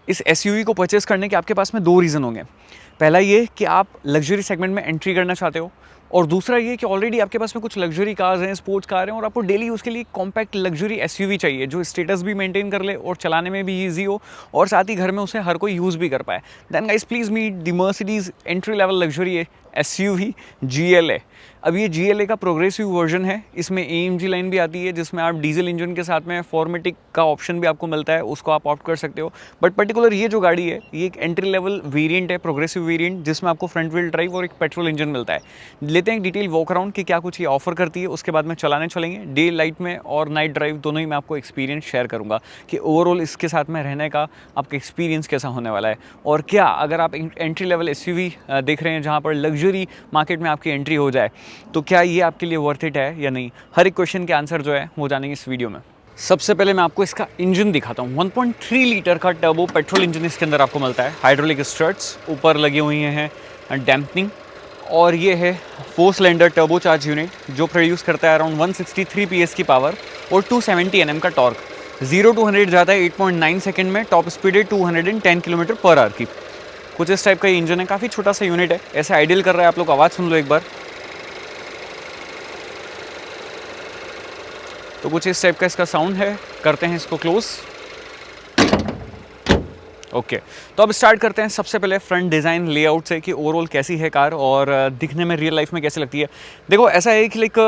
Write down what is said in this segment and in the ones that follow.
इस एसयूवी को परचेस करने के आपके पास में दो रीज़न होंगे। पहला ये कि आप लग्जरी सेगमेंट में एंट्री करना चाहते हो, और दूसरा ये कि ऑलरेडी आपके पास में कुछ लग्जरी कार्स हैं, स्पोर्ट्स कार हैं, और आपको डेली उसके लिए कॉम्पैक्ट लग्जरी एसयूवी चाहिए जो स्टेटस भी मेंटेन कर ले और चलाने में भी ईजी हो, और साथ ही घर में उसे हर कोई यूज़ भी कर पाए। Then guys please meet the Mercedes entry level luxury SUV GLA। अब ये GLA का प्रोग्रेसिव वर्जन है। इसमें AMG लाइन भी आती है जिसमें आप डीजल इंजन के साथ में फॉर्मेटिक का ऑप्शन भी आपको मिलता है, उसको आप ऑप्ट कर सकते हो। बट पर्टिकुलर ये जो गाड़ी है ये एक एंट्री लेवल वेरिएंट है, प्रोग्रेसिव वेरिएंट, जिसमें आपको फ्रंट व्हील ड्राइव और एक पेट्रोल इंजन मिलता है। लेते हैं एक डिटेल वॉक अराउंड कि क्या कुछ ये ऑफर करती है, उसके बाद में चलाने चलेंगे। डे लाइट में और नाइट ड्राइव दोनों ही मैं आपको एक्सपीरियंस शेयर करूँगा कि ओवरऑल इसके साथ में रहने का आपका एक्सपीरियंस कैसा होने वाला है। और क्या अगर आप एंट्री लेवल एसयूवी देख रहे हैं जहाँ पर लग्जरी मार्केट में आपकी एंट्री हो जाए, तो क्या ये आपके लिए वर्थ इट है या नहीं, हर एक क्वेश्चन के आंसर जो है वो जानेंगे इस वीडियो में। सबसे पहले मैं आपको इसका इंजन दिखाता हूँ। 1.3 लीटर का टर्बो पेट्रोल इंजन इसके अंदर आपको मिलता है। हाइड्रोलिक स्ट्रट्स ऊपर लगी हुई हैं, डैम्पनिंग, और ये है 4 सिलेंडर टर्बो चार्ज यूनिट जो प्रोड्यूस करता है अराउंड 163 PS की पावर और 270 Nm का टॉर्क। 0 to 100 जाता है 8.9 सेकेंड में, टॉप स्पीड है 210 km/h की। कुछ इस टाइप का ये इंजन है, काफ़ी छोटा सा यूनिट है, ऐसे आइडियल कर रहा है। आप लोग आवाज़ सुन लो एक बार। तो कुछ इस टाइप का इसका साउंड है। करते हैं इसको क्लोज। ओके, तो अब स्टार्ट करते हैं सबसे पहले फ्रंट डिज़ाइन लेआउट से कि ओवरऑल कैसी है कार और दिखने में रियल लाइफ में कैसी लगती है। देखो ऐसा है कि लाइक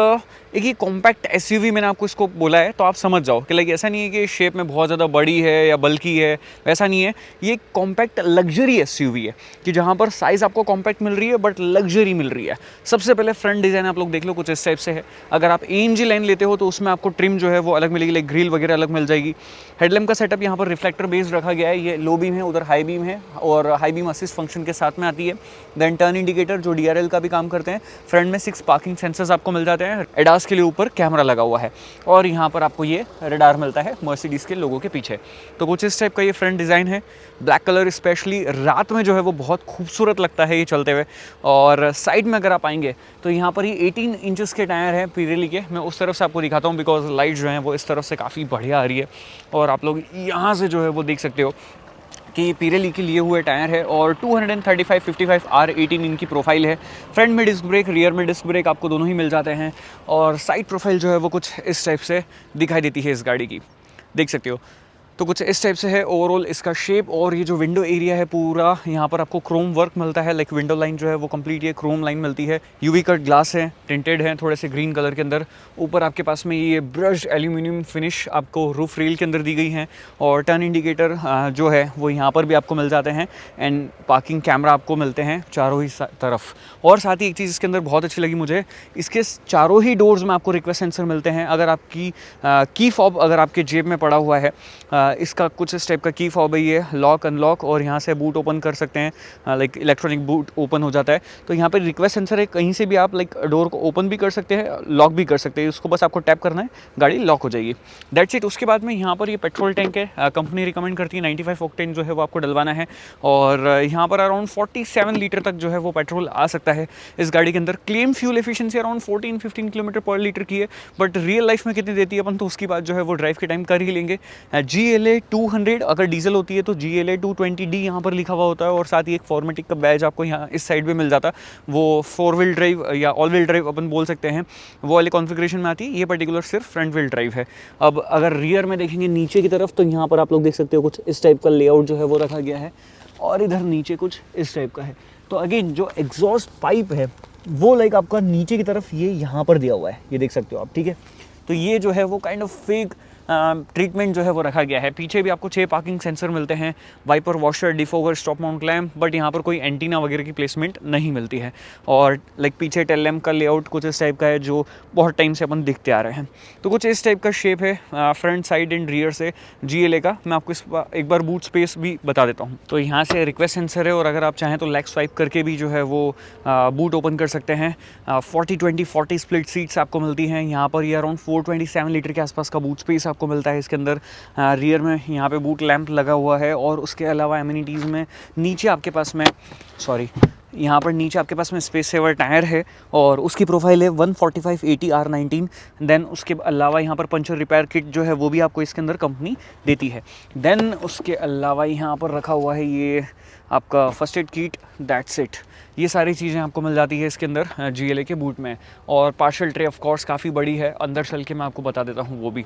एक ही कॉम्पैक्ट एसयूवी मैंने आपको इसको बोला है तो आप समझ जाओ कि लाइक ऐसा नहीं है कि शेप में बहुत ज़्यादा बड़ी है या बल्की है, वैसा नहीं है। ये कॉम्पैक्ट लग्जरी एसयूवी है कि जहाँ पर साइज़ आपको कॉम्पैक्ट मिल रही है बट लग्जरी मिल रही है। सबसे पहले फ्रंट डिज़ाइन आप लोग देख लो, कुछ इस टाइप से है। अगर आप AMG लाइन लेते हो तो उसमें आपको ट्रिम जो है वो अलग मिलेगी, लाइक ग्रिल वगैरह अलग मिल जाएगी। हेडलैम्प का सेटअप यहाँ पर रिफ्लेक्टर बेस्ड रखा गया है। ये लो बीम है, उधर हाई बीम है और हाई बीम असिस्ट फंक्शन के साथ में आती है। देन टर्न इंडिकेटर जो DRL का भी काम करते हैं। फ्रंट में 6 पार्किंग सेंसर्स आपको मिल जाते हैं। एडास के लिए ऊपर कैमरा लगा हुआ है और यहाँ पर आपको ये रडार मिलता है मर्सिडीज़ के लोगों के पीछे। तो कुछ इस टाइप का ये फ्रंट डिज़ाइन है। ब्लैक कलर स्पेशली रात में जो है वो बहुत खूबसूरत लगता है ये चलते हुए। और साइड में अगर आप आएंगे तो यहाँ पर ये 18 इंचेस के टायर हैं पिरेली के। मैं उस तरफ से आपको दिखाता हूँ बिकॉज लाइट जो है वो इस तरफ से काफ़ी बढ़िया आ रही है और आप लोग यहाँ से जो है वो देख सकते हो कि पिरेली के लिए हुए टायर है और 235/55 R18 इनकी प्रोफाइल है। फ्रंट में डिस्क ब्रेक, रियर में डिस्क ब्रेक आपको दोनों ही मिल जाते हैं और साइड प्रोफाइल जो है वो कुछ इस टाइप से दिखाई देती है इस गाड़ी की, देख सकते हो। तो कुछ इस टाइप से है ओवरऑल इसका शेप। और ये जो विंडो एरिया है पूरा, यहाँ पर आपको क्रोम वर्क मिलता है, लाइक विंडो लाइन जो है वो कंप्लीट ये क्रोम लाइन मिलती है। UV कट ग्लास है, टिंटेड है थोड़े से ग्रीन कलर के अंदर। ऊपर आपके पास में ये ब्रश्ड एल्यूमिनियम फिनिश आपको रूफ रेल के अंदर दी गई है और टर्न इंडिकेटर जो है वो यहाँ पर भी आपको मिल जाते हैं। एंड पार्किंग कैमरा आपको मिलते हैं चारों ही तरफ। और साथ ही एक चीज़ इसके अंदर बहुत अच्छी लगी मुझे, इसके चारों ही डोर्स में आपको रिक्वेस्ट सेंसर मिलते हैं। अगर आपकी की फॉब अगर आपके जेब में पड़ा हुआ है, इसका कुछ इस टाइप का की फॉब है, ये लॉक अनलॉक और यहाँ से बूट ओपन कर सकते हैं, लाइक इलेक्ट्रॉनिक बूट ओपन हो जाता है। तो यहाँ पर रिक्वेस्ट सेंसर है, कहीं से भी आप लाइक डोर को ओपन भी कर सकते हैं, लॉक भी कर सकते हैं। उसको बस आपको टैप करना है, गाड़ी लॉक हो जाएगी, दैट्स इट। उसके बाद में यहाँ पर ये पेट्रोल टैंक है, कंपनी रिकमेंड करती है 95 ऑक्टेन जो है वो आपको डलवाना है और यहाँ पर अराउंड 47 लीटर तक जो है वो पेट्रोल आ सकता है इस गाड़ी के अंदर। क्लेम फ्यूल एफिशिएंसी अराउंड 14-15 km/लीटर की है, बट रियल लाइफ में कितनी देती है अपन तो उसकी बात जो है वो ड्राइव के टाइम कर ही लेंगे। GLA 200 अगर डीजल होती है तो GLA 220D यहाँ पर लिखा हुआ होता है और साथ ही एक फॉर्मेटिक का बैज आपको यहाँ इस साइड पे मिल जाता है। वो 4 व्हील ड्राइव या ऑल व्हील ड्राइव अपन बोल सकते हैं, वो वाले कॉन्फ़िगरेशन में आती है। ये पर्टिकुलर सिर्फ फ्रंट व्हील ड्राइव है। अब अगर रियर में देखेंगे नीचे की तरफ तो यहाँ पर आप लोग देख सकते हो कुछ इस टाइप का लेआउट जो है वो रखा गया है और इधर नीचे कुछ इस टाइप का है। तो अगेन जो एग्जॉस्ट पाइप है वो लाइक आपका नीचे की तरफ ये यहाँ पर दिया हुआ है, ये देख सकते हो आप, ठीक है। तो ये जो है वो काइंड ऑफ फेक ट्रीटमेंट जो है वो रखा गया है। पीछे भी आपको 6 पार्किंग सेंसर मिलते हैं, wiper, washer, defogger, stop mount lamp, but यहाँ पर कोई एंटीना वगैरह की प्लेसमेंट नहीं मिलती है। और लाइक पीछे टेल लैम्प का लेआउट कुछ इस टाइप का है जो बहुत टाइम से अपन दिखते आ रहे हैं। तो कुछ इस टाइप का शेप है फ्रंट, साइड एंड रियर से GLA का। मैं आपको एक बार बूट स्पेस भी बता देता हूँ। तो यहाँ से रिक्वेस्ट सेंसर है और अगर आप चाहें तो लेग स्वाइप करके भी जो है वो बूट ओपन कर सकते हैं। 40-20-40 स्प्लिट सीट्स आपको मिलती हैं। यहाँ पर ये अराउंड 427 लीटर के आसपास का बूट स्पेस आपको मिलता है इसके अंदर। रियर में यहाँ पे बूट लैंप लगा हुआ है और उसके अलावा एमिनिटीज़ में नीचे आपके पास में यहाँ पर नीचे आपके पास में स्पेस सेवर टायर है और उसकी प्रोफाइल है 145/80 R19। देन उसके अलावा यहाँ पर पंचर रिपेयर किट जो है वो भी आपको इसके अंदर कंपनी देती है। देन उसके अलावा यहाँ पर रखा हुआ है ये आपका first aid kit, that's it. ये सारी चीज़ें आपको मिल जाती है इसके अंदर GLA के बूट में। और पार्शल ट्रे ऑफ कोर्स काफ़ी बड़ी है, अंदर चल के मैं आपको बता देता हूँ वो भी।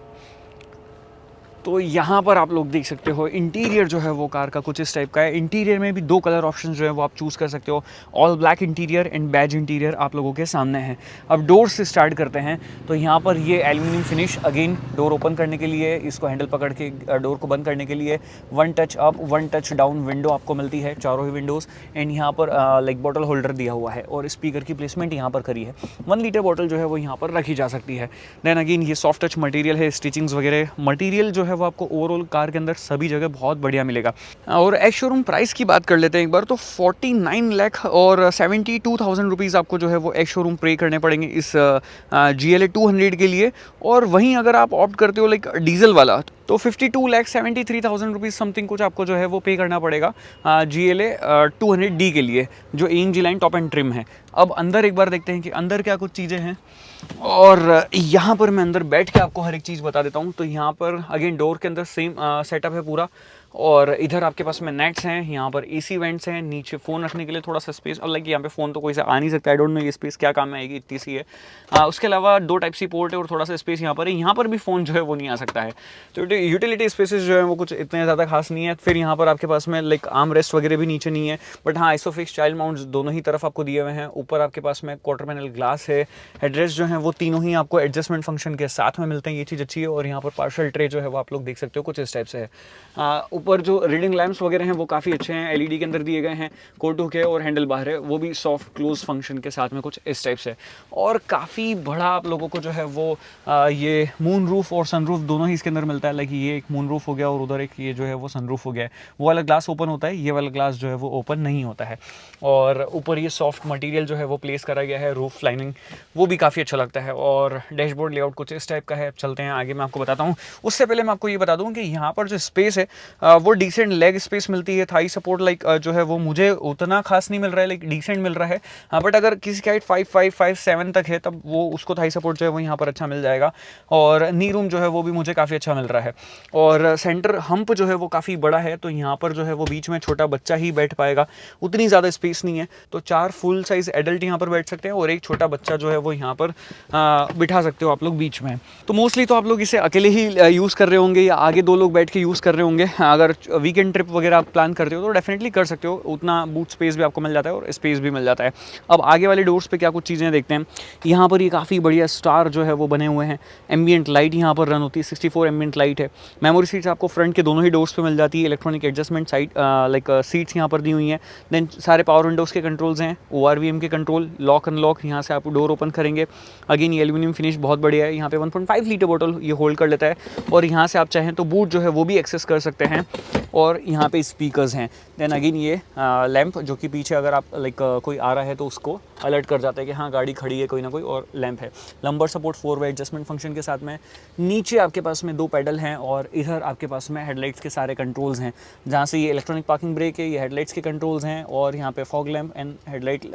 तो यहाँ पर आप लोग देख सकते हो इंटीरियर जो है वो कार का कुछ इस टाइप का है। इंटीरियर में भी 2 कलर ऑप्शन जो है वो आप चूज़ कर सकते हो, all black interior and beige interior आप लोगों के सामने है। अब डोर से स्टार्ट करते हैं। तो यहाँ पर ये aluminium finish, again door open करने के लिए, इसको हैंडल पकड़ के डोर को बंद करने के लिए 1 touch up 1 touch down window आपको मिलती है, चारों ही विंडोज़। एंड यहाँ पर लाइक बॉटल होल्डर दिया हुआ है और स्पीकर की प्लेसमेंट यहाँ पर करी है। 1 लीटर बॉटल जो है वो यहाँ पर रखी जा सकती है। देन अगेन ये सॉफ्ट टच मटेरियल है, स्टिचिंग्स वगैरह मटेरियल जो है वो आपको ओवरऑल कार के अंदर सभी जगह बहुत बढ़िया मिलेगा। और एक्स शोरूम प्राइस की बात कर लेते हैं एक बार। तो 49 लाख और 72,000 रुपीज़ आपको जो है वो एक्स शोरूम पे करने पड़ेंगे इस GLA 200 के लिए। और वहीं अगर आप ऑप्ट करते हो लाइक डीजल वाला तो 52,73,000 रुपीज़ समथिंग कुछ आपको जो है वो पे करना पड़ेगा GLA 200D के लिए, जो AMG line top and trim है। अब अंदर एक बार देखते हैं कि अंदर क्या कुछ चीज़ें हैं। और यहाँ पर मैं अंदर बैठ के आपको हर एक चीज़ बता देता हूँ। तो यहाँ पर अगेन डोर के अंदर सेम सेटअप है पूरा। और इधर आपके पास में नेट्स हैं, यहाँ पर AC वेंट्स हैं, नीचे फ़ोन रखने के लिए थोड़ा सा स्पेस। अलग यहाँ पे फ़ोन तो कोई सा आ नहीं सकता, आई डोंट नो ये स्पेस क्या काम में आएगी, इतनी सी है। उसके अलावा 2 टाइप सी पोर्ट है और थोड़ा सा स्पेस यहाँ पर है। यहाँ पर भी फ़ोन जो है वो नहीं आ सकता है। तो यूटिलिटी स्पेसेस जो है वो कुछ इतने ज़्यादा खास नहीं है। फिर यहाँ पर आपके पास में लाइक आर्म रेस्ट वगैरह भी नीचे नहीं है, बट हाँ आइसोफिक्स चाइल्ड माउंट्स दोनों ही तरफ आपको दिए हुए हैं। ऊपर आपके पास में क्वार्टर पैनल ग्लास है। हेडरेस्ट जो है वो तीनों ही आपको एडजस्टमेंट फंक्शन के साथ में मिलते हैं, ये चीज़ अच्छी है। और यहाँ पर पार्शल ट्रे जो है वो आप लोग देख सकते हो कुछ इस टाइप से है। ऊपर जो रीडिंग लैंप्स वगैरह हैं वो काफ़ी अच्छे हैं, LED के अंदर दिए गए हैं, कोटू के। और हैंडल बाहर है, वो भी सॉफ्ट क्लोज फंक्शन के साथ में कुछ इस टाइप से। और काफ़ी बड़ा आप लोगों को जो है वो ये मून रूफ और सन रूफ दोनों ही इसके अंदर मिलता है। लाइक ये एक मून रूफ हो गया और उधर एक ये जो है वो सन रूफ हो गया है। वो वाला ग्लास ओपन होता है, ये वाला ग्लास जो है वो ओपन नहीं होता है। और ऊपर ये सॉफ्ट मटेरियल जो है वो प्लेस करा गया है, रूफ लाइनिंग, वो भी काफ़ी अच्छा लगता है। और डैशबोर्ड लेआउट कुछ इस टाइप का है। चलते हैं आगे, मैं आपको बताता हूँ। उससे पहले मैं आपको ये बता दूँ कि यहाँ पर जो स्पेस है वो डिसेंट लेग स्पेस मिलती है। थाई सपोर्ट लाइक जो है वो मुझे उतना खास नहीं मिल रहा है, लाइक डिसेंट मिल रहा है। बट अगर किसी की हाइट 5'5", 5'7" तक है तब वो उसको थाई सपोर्ट जो है वो यहाँ पर अच्छा मिल जाएगा। और नी रूम जो है वो भी मुझे काफ़ी अच्छा मिल रहा है। और सेंटर हम्प जो है वो काफ़ी बड़ा है, तो यहाँ पर जो है वो बीच में छोटा बच्चा ही बैठ पाएगा, उतनी ज़्यादा स्पेस नहीं है। तो 4 फुल साइज एडल्ट यहाँ पर बैठ सकते हैं और एक छोटा बच्चा जो है वो यहाँ पर बिठा सकते हो आप लोग बीच में। तो मोस्टली तो आप लोग इसे अकेले ही यूज़ कर रहे होंगे या आगे 2 लोग बैठ के यूज़ कर रहे होंगे। अगर वीकेंड ट्रिप वगैरह आप प्लान करते हो तो डेफिनेटली कर सकते हो, उतना बूट स्पेस भी आपको मिल जाता है और स्पेस भी मिल जाता है। अब आगे वाले डोर्स पे क्या कुछ चीज़ें देखते हैं। यहाँ पर ये काफ़ी बढ़िया स्टार जो है वो बने हुए हैं। एम्बियंट लाइट यहाँ पर रन होती है, 64 एम्बियंट लाइट है। मेमोरी सीट्स आपको फ्रंट के दोनों ही डोर्स पे मिल जाती है। Electronic adjustment side like seats यहाँ पर दी हुई हैं। देन सारे पावर विंडोज़ के कंट्रोल्स हैं, ORVM के कंट्रोल, लॉक अनलॉक, यहाँ से आप डोर ओपन करेंगे। अगेन ये एल्यूमिनियम फिनिश बहुत बढ़िया है। यहाँ पे 1.5 लीटर बोतल ये होल्ड कर लेता है। और यहाँ से आप चाहें तो बूट जो है वो भी एक्सेस कर सकते हैं। और यहाँ पे स्पीकर्स हैं। देन अगेन ये लैंप जो कि पीछे अगर आप लाइक कोई आ रहा है तो उसको अलर्ट कर जाता है कि हाँ गाड़ी खड़ी है कोई ना कोई, और लैंप है। लंबर सपोर्ट 4-वे एडजस्टमेंट फंक्शन के साथ में। नीचे आपके पास में 2 पेडल हैं और इधर आपके पास में हेडलाइट्स के सारे कंट्रोल्स हैं, जहाँ से ये इलेक्ट्रॉनिक पार्किंग ब्रेक है, ये हेडलाइट्स के कंट्रोल्स हैं। और यहाँ पे फॉग लैंप एंड हेडलाइट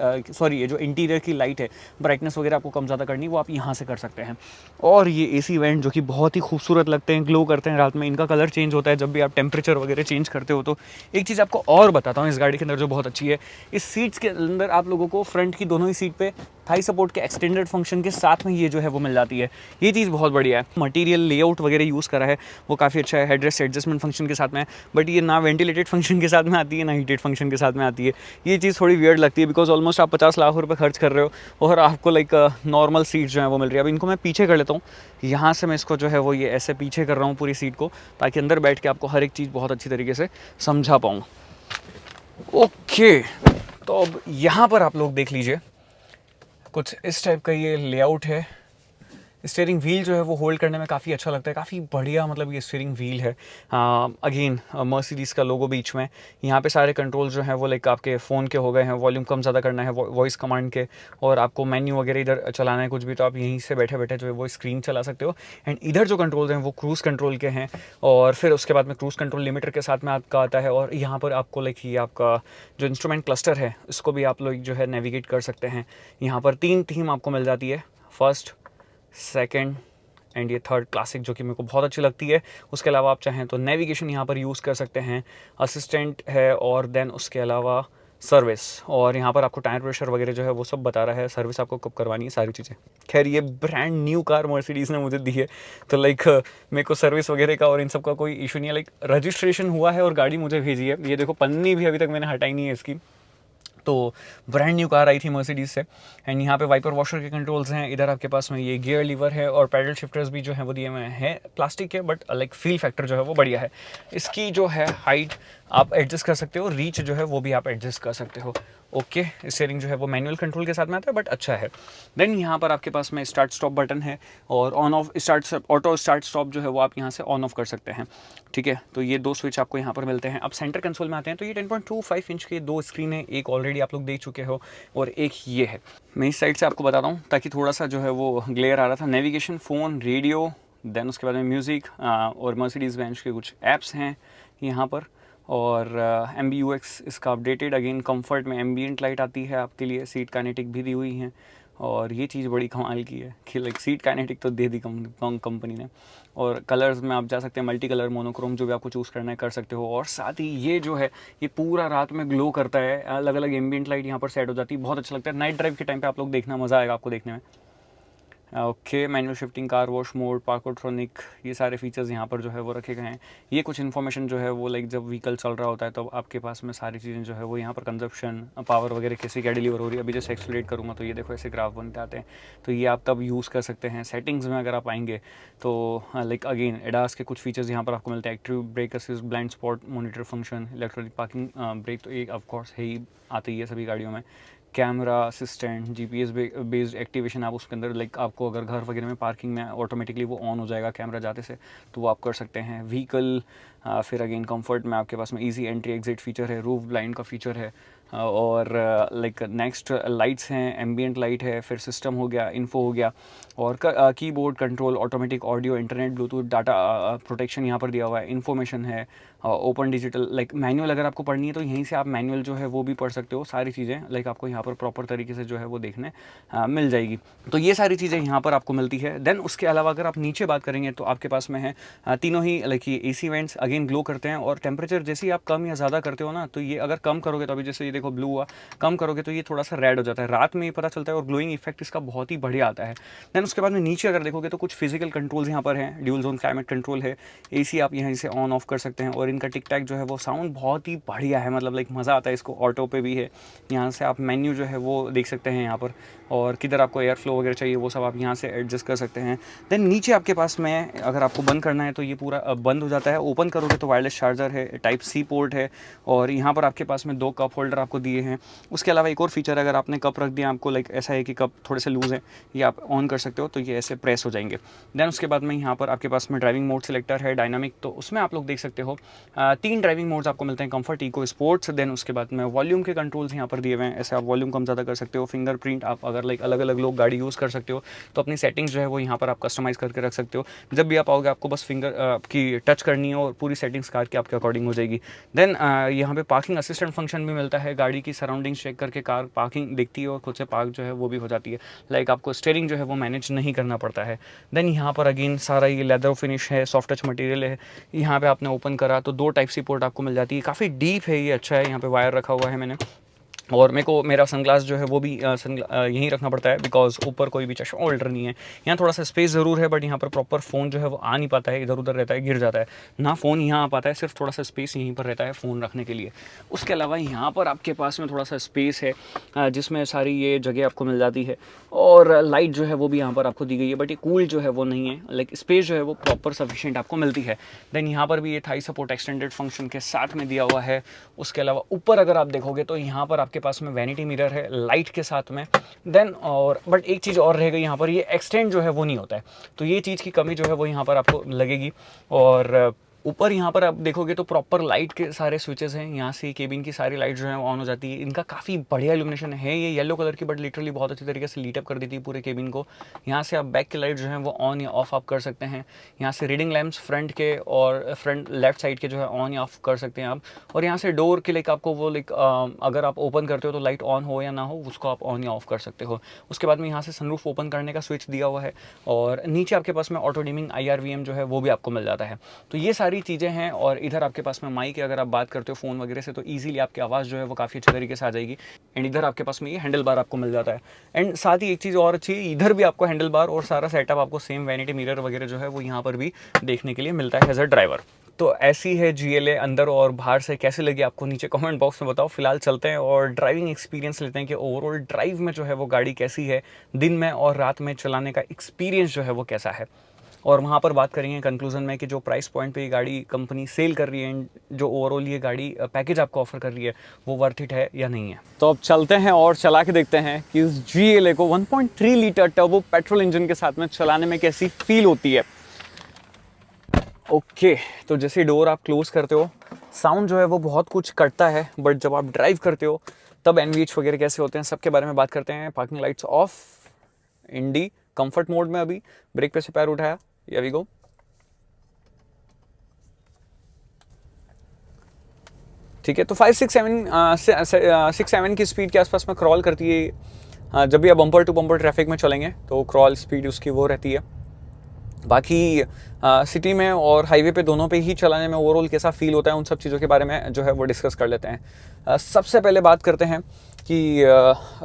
ये जो इंटीरियर की लाइट है, ब्राइटनेस वगैरह आपको कम ज़्यादा करनी वो आप यहाँ से कर सकते हैं। और ये AC वेंट जो कि बहुत ही खूबसूरत लगते हैं, ग्लो करते हैं रात में, इनका कलर चेंज होता है जब भी आप टेम्परेचर वगैरह चेंज करते हो। तो एक चीज़ आपको और बताता हूँ इस गाड़ी के अंदर जो बहुत अच्छी है, इस सीट्स के अंदर आप लोगों को फ्रंट की दोनों ही सीट पे थाई सपोर्ट के एक्सटेंडेड फंक्शन के साथ में ये जो है वो मिल जाती है। ये चीज़ बहुत बढ़िया है। मटेरियल लेआउट वगैरह यूज़ करा है वो काफ़ी अच्छा है। हेडरेस्ट एडजस्टमेंट फंक्शन के साथ में, बट ये ना वेंटिलेटेड फंक्शन के साथ में आती है ना हीटेड फंक्शन के साथ में आती है। ये चीज़ थोड़ी वियर्ड लगती है, बिकॉज ऑलमोस्ट आप 50 लाख रुपये खर्च कर रहे हो और आपको लाइक नॉर्मल सीट जो है वो मिल रही है। अब इनको मैं पीछे कर लेता हूँ, यहाँ से मैं इसको जो है वो ये ऐसे पीछे कर रहा हूँ पूरी सीट को, ताकि अंदर बैठ के आपको हर एक चीज़ बहुत अच्छी तरीके से समझा पाऊँ। ओके, तो अब यहाँ पर आप लोग देख लीजिए कुछ इस टाइप का ये लेआउट है। स्टीयरिंग व्हील जो है वो होल्ड करने में काफ़ी अच्छा लगता है, काफ़ी बढ़िया मतलब ये स्टीयरिंग व्हील है। अगेन मर्सिडीज़ का लोगो बीच में, यहाँ पे सारे कंट्रोल्स जो हैं वो लाइक आपके फ़ोन के हो गए हैं, वॉल्यूम कम ज़्यादा करना है वॉइस कमांड के, और आपको मेन्यू वगैरह इधर चलाना है कुछ भी तो आप यहीं से बैठे बैठे जो है वो स्क्रीन चला सकते हो। एंड इधर जो कंट्रोल्स हैं वो क्रूज़ कंट्रोल के हैं, और फिर उसके बाद में क्रूज़ कंट्रोल लिमिटर के साथ में आपका आता है, और यहाँ पर आपको लाइक ये आपका जो इंस्ट्रूमेंट क्लस्टर है इसको भी आप लोग जो है नेविगेट कर सकते हैं। यहाँ पर 3 थीम आपको मिल जाती है, फर्स्ट, सेकंड एंड ये थर्ड क्लासिक, जो कि मेरे को बहुत अच्छी लगती है। उसके अलावा आप चाहें तो नेविगेशन यहाँ पर यूज़ कर सकते हैं, असिस्टेंट है, और देन उसके अलावा सर्विस, और यहाँ पर आपको टायर प्रेशर वगैरह जो है वो सब बता रहा है, सर्विस आपको कब करवानी है, सारी चीज़ें। खैर ये ब्रांड न्यू कार मर्सिडीज़ ने मुझे दी है, तो लाइक मेरे को सर्विस वगैरह का और इन सब का कोई इशू नहीं है। लाइक रजिस्ट्रेशन हुआ है और गाड़ी मुझे भेजी है, ये देखो पन्नी भी अभी तक मैंने हटाई नहीं है इसकी। तो ब्रांड न्यू कार आई थी मर्सिडीज़ से। एंड यहाँ पे वाइपर वॉशर के कंट्रोल्स हैं, इधर आपके पास में ये गियर लीवर है, और पैडल शिफ्टर्स भी जो है वो दिए हुए हैं, प्लास्टिक के, बट लाइक फील फैक्टर जो है वो बढ़िया है। इसकी जो है हाइट आप एडजस्ट कर सकते हो, रीच जो है वो भी आप एडजस्ट कर सकते हो। ओके, स्टीयरिंग जो है वो मैनुअल कंट्रोल के साथ में आता है, बट अच्छा है। देन यहाँ पर आपके पास में स्टार्ट स्टॉप बटन है, और on off auto start stop जो है वो आप यहाँ से ऑन ऑफ कर सकते हैं। ठीक है, तो ये 2 स्विच आपको यहाँ पर मिलते हैं। अब सेंटर कंसोल में आते हैं तो ये 10.25 इंच के 2 स्क्रीन है, एक ऑलरेडी आप लोग देख चुके हो और एक ये है। मैं इस साइड से आपको बताता हूँ ताकि थोड़ा सा जो है वो ग्लेयर आ रहा था। नेविगेशन, फ़ोन, रेडियो, देन उसके बाद में म्यूज़िक, और मर्सिडीज़ बेंच के कुछ ऐप्स हैं यहाँ पर, और MBUX इसका अपडेटेड। अगेन कंफर्ट में एम्बियंट लाइट आती है आपके लिए, सीट काइनेटिक भी दी हुई हैं, और ये चीज़ बड़ी कमाल की है कि लाइक सीट काइनेटिक तो दे दी कंपनी ने। और कलर्स में आप जा सकते हैं, मल्टी कलर, मोनोक्रोम, जो भी आपको चूज़ करना है कर सकते हो। और साथ ही ये जो है ये पूरा रात में ग्लो करता है, अलग अलग एम्बियंट लाइट यहाँ पर सेट हो जाती है, बहुत अच्छा लगता है। नाइट ड्राइव के टाइम पे आप लोग देखना, मज़ा आएगा आपको देखने में। Okay, manual shifting, car wash mode, Parktronic, ये सारे फीचर्स यहाँ पर जो है वो रखे गए हैं। ये कुछ इन्फॉर्मेशन जो है वो लाइक जब व्हीकल चल रहा होता है तो आपके पास में सारी चीज़ें जो है वो यहाँ पर कंजप्शन, पावर वगैरह कैसे क्या डिलीवर हो रही है। अभी जैसे एक्सप्लेट करूँगा तो ये देखो ऐसे ग्राफ बनते आते हैं, तो ये आप तब यूज़ कर सकते हैं। सेटिंग्स में अगर आप आएंगे तो लाइक अगेन एडास के कुछ फीचर्स यहाँ पर आपको मिलते हैं, active brake assist, blind spot monitor function, electronic parking brake तो एक ऑफकोर्स है ही, आती है सभी गाड़ियों में। Camera assistant, GPS based activation, आप उसके अंदर लाइक आपको अगर घर वगैरह में पार्किंग में ऑटोमेटिकली वो ऑन हो जाएगा कैमरा जाते से, तो वो आप कर सकते हैं। व्हीकल, फिर अगेन कंफर्ट में आपके पास में इजी एंट्री एग्जिट फीचर है, रूफ ब्लाइंड का फीचर है, और लाइक नेक्स्ट लाइट्स हैं, एम्बियंट लाइट है, फिर सिस्टम हो गया, इन्फो हो गया, और keyboard control, automatic audio, internet, Bluetooth, data protection यहाँ पर दिया हुआ है, इन्फॉर्मेशन है, ओपन डिजिटल, लाइक मैनुअल अगर आपको पढ़नी है तो यहीं से आप मैनुअल जो है वो भी पढ़ सकते हो। सारी चीज़ें लाइक आपको यहाँ पर प्रॉपर तरीके से जो है वो देखने मिल जाएगी। तो ये सारी चीज़ें यहाँ पर आपको मिलती है। देन उसके अलावा अगर आप नीचे बात करेंगे तो आपके पास में है तीनों ही लाइक ये AC वेंट्स अगेन ग्लो करते हैं, और टेम्परेचर जैसे ही आप कम या ज़्यादा करते हो ना, तो ये अगर कम करोगे तो अभी जैसे ये देखो ब्लू हुआ, कम करोगे तो ये थोड़ा सा रेड हो जाता है, रात में ये पता चलता है, और ग्लोइंग इफेक्ट इसका बहुत ही बढ़िया आता है। देन उसके बाद में नीचे अगर देखोगे तो कुछ फिजिकल कंट्रोल्स यहाँ पर हैं, ड्यूल जोन क्लाइमेट कंट्रोल है, AC आप यहाँ से ऑन ऑफ कर सकते हैं, और इनका टिक टैक जो है वो साउंड बहुत ही बढ़िया है, मतलब लाइक मज़ा आता है इसको। ऑटो पे भी है, यहाँ से आप मेन्यू जो है वो देख सकते हैं यहाँ पर, और किधर आपको एयर फ्लो वगैरह चाहिए वो सब आप यहाँ से एडजस्ट कर सकते हैं। देन नीचे आपके पास में अगर आपको बंद करना है तो ये पूरा बंद हो जाता है, ओपन करोगे तो वायरलेस चार्जर है, टाइप C पोर्ट है, और यहाँ पर आपके पास में 2 कप होल्डर आपको दिए हैं। उसके अलावा एक और फीचर है, अगर आपने कप रख दिया, आपको लाइक ऐसा है कि कप थोड़े से लूज़ है, ये आप ऑन कर सकते हो तो ये ऐसे प्रेस हो जाएंगे। देन उसके बाद में यहाँ पर आपके पास में ड्राइविंग मोड सिलेक्टर है, डायनामिक, तो उसमें आप लोग देख सकते हो 3 ड्राइविंग मोड्स आपको मिलते हैं, कंफर्ट, इको, स्पोर्ट्स। देन उसके बाद में वॉल्यूम के कंट्रोल्स यहाँ पर दिए हुए हैं, ऐसे आप वॉल्यूम कम ज़्यादा कर सकते हो। फिंगरप्रिंट, आप अगर लाइक अलग अलग लोग गाड़ी यूज़ कर सकते हो तो अपनी सेटिंग्स जो है वो यहाँ पर आप कस्टमाइज़ करके रख सकते हो। जब भी आप आओगे आपको बस फिंगर की टच करनी है और पूरी सेटिंग्स कार की आपके अकॉर्डिंग हो जाएगी। देन यहाँ पे पार्किंग असिस्टेंट फंक्शन भी मिलता है, गाड़ी की सराउंडिंग्स चेक करके कार पार्किंग दिखती है और खुद से पार्क जो है वो भी हो जाती है, लाइक आपको स्टीयरिंग जो है वो मैनेज नहीं करना पड़ता है। देन यहाँ पर अगेन सारा ये लेदर फिनिश है, सॉफ्ट टच मटेरियल है। यहाँ पे आपने ओपन करा तो 2 टाइप सी पोर्ट आपको मिल जाती है, काफ़ी डीप है ये, अच्छा है। यहाँ पे वायर रखा हुआ है मैंने, और मेरे को मेरा सनग्लास जो है वो भी यहीं रखना पड़ता है, बिकॉज ऊपर कोई भी चश्मा होल्डर नहीं है। यहाँ थोड़ा सा स्पेस ज़रूर है, बट यहाँ पर प्रॉपर फ़ोन जो है वो आ नहीं पाता है, इधर उधर रहता है, गिर जाता है ना, फ़ोन यहाँ आ पाता है, सिर्फ थोड़ा सा स्पेस यहीं पर रहता है फ़ोन रखने के लिए। उसके अलावा यहाँ पर आपके पास में थोड़ा सा स्पेस है जिसमें सारी ये जगह आपको मिल जाती है, और लाइट जो है वो भी यहाँ पर आपको दी गई है, बट ये कूल जो है वो नहीं है, लाइक स्पेस जो है वो प्रॉपर सफिशिएंट आपको मिलती है। देन यहाँ पर भी ये थाई सपोर्ट एक्सटेंडेड फंक्शन के साथ में दिया हुआ है। उसके अलावा ऊपर अगर आप देखोगे तो यहाँ पर आपके आपके पास में वैनिटी मिरर है लाइट के साथ में। देन और बट एक चीज़ और रह गई यहाँ पर, ये एक्सटेंड जो है वो नहीं होता है, तो ये चीज़ की कमी जो है वो यहाँ पर आपको लगेगी। और ऊपर यहाँ पर आप देखोगे तो प्रॉपर लाइट के सारे स्विचेस हैं, यहाँ से केबिन की सारी लाइट जो है ऑन हो जाती है। इनका काफ़ी बढ़िया इल्यूमिनेशन है, ये येलो कलर की बट लिटरली बहुत अच्छी तरीके से लीटअप कर देती है पूरे केबिन को। यहाँ से आप बैक की लाइट जो है वो ऑन या ऑफ आप कर सकते हैं। यहाँ से रीडिंग लैंप्स फ्रंट के और फ्रंट लेफ्ट साइड के जो है ऑन या ऑफ कर सकते हैं आप। और यहाँ से डोर के लाइक आपको वो लाइक अगर आप ओपन करते हो तो लाइट ऑन हो या ना हो उसको आप ऑन या ऑफ कर सकते हो। उसके बाद में यहाँ से सनरूफ ओपन करने का स्विच दिया हुआ है और नीचे आपके पास में ऑटो डिमिंग IRVM जो है वो भी आपको मिल जाता है। तो ये सारी चीज़ें हैं। और इधर आपके पास में माइक है, अगर आप बात करते हो फ़ोन वगैरह से तो इजीली आपकी आवाज़ जो है वो काफ़ी अच्छे तरीके से आ जाएगी। एंड इधर आपके पास में ये हैंडल बार आपको मिल जाता है। एंड साथ ही एक चीज़ और अच्छी है, इधर भी आपको हैंडल बार और सारा सेटअप आपको सेम वैनिटी मिरर वगैरह जो है वो यहाँ पर भी देखने के लिए मिलता है एज अ ड्राइवर। तो ऐसी है GLA अंदर और बाहर से। कैसे लगी आपको नीचे कमेंट बॉक्स में बताओ। फिलहाल चलते हैं और ड्राइविंग एक्सपीरियंस लेते हैं कि ओवरऑल ड्राइव में जो है वो गाड़ी कैसी है, दिन में और रात में चलाने का एक्सपीरियंस जो है वो कैसा है। और वहाँ पर बात करेंगे कंक्लूजन में कि जो प्राइस पॉइंट पे ये गाड़ी कंपनी सेल कर रही है, जो ओवरऑल ये गाड़ी पैकेज आपको ऑफर कर रही है, वो वर्थ इट है या नहीं है। तो अब चलते हैं और चला के देखते हैं कि इस GLA को 1.3 लीटर टर्बो पेट्रोल इंजन के साथ में चलाने में कैसी फील होती है। ओके, तो जैसे डोर आप क्लोज करते हो साउंड जो है वो बहुत कुछ करता है, बट जब आप ड्राइव करते हो तब NVH वगैरह कैसे होते हैं सबके बारे में बात करते हैं। पार्किंग लाइट्स ऑफ, इंडी कंफर्ट मोड में, अभी ब्रेक पे से पैर उठाया, Here we go। ठीक है, तो 6-7 की स्पीड के आसपास में क्रॉल करती है। जब भी आप बम्पर टू बम्पर ट्रैफिक में चलेंगे तो क्रॉल स्पीड उसकी वो रहती है। बाकी सिटी में और हाईवे पे दोनों पे ही चलाने में ओवरऑल कैसा फील होता है, उन सब चीज़ों के बारे में जो है वो डिस्कस कर लेते हैं। सबसे पहले बात करते हैं कि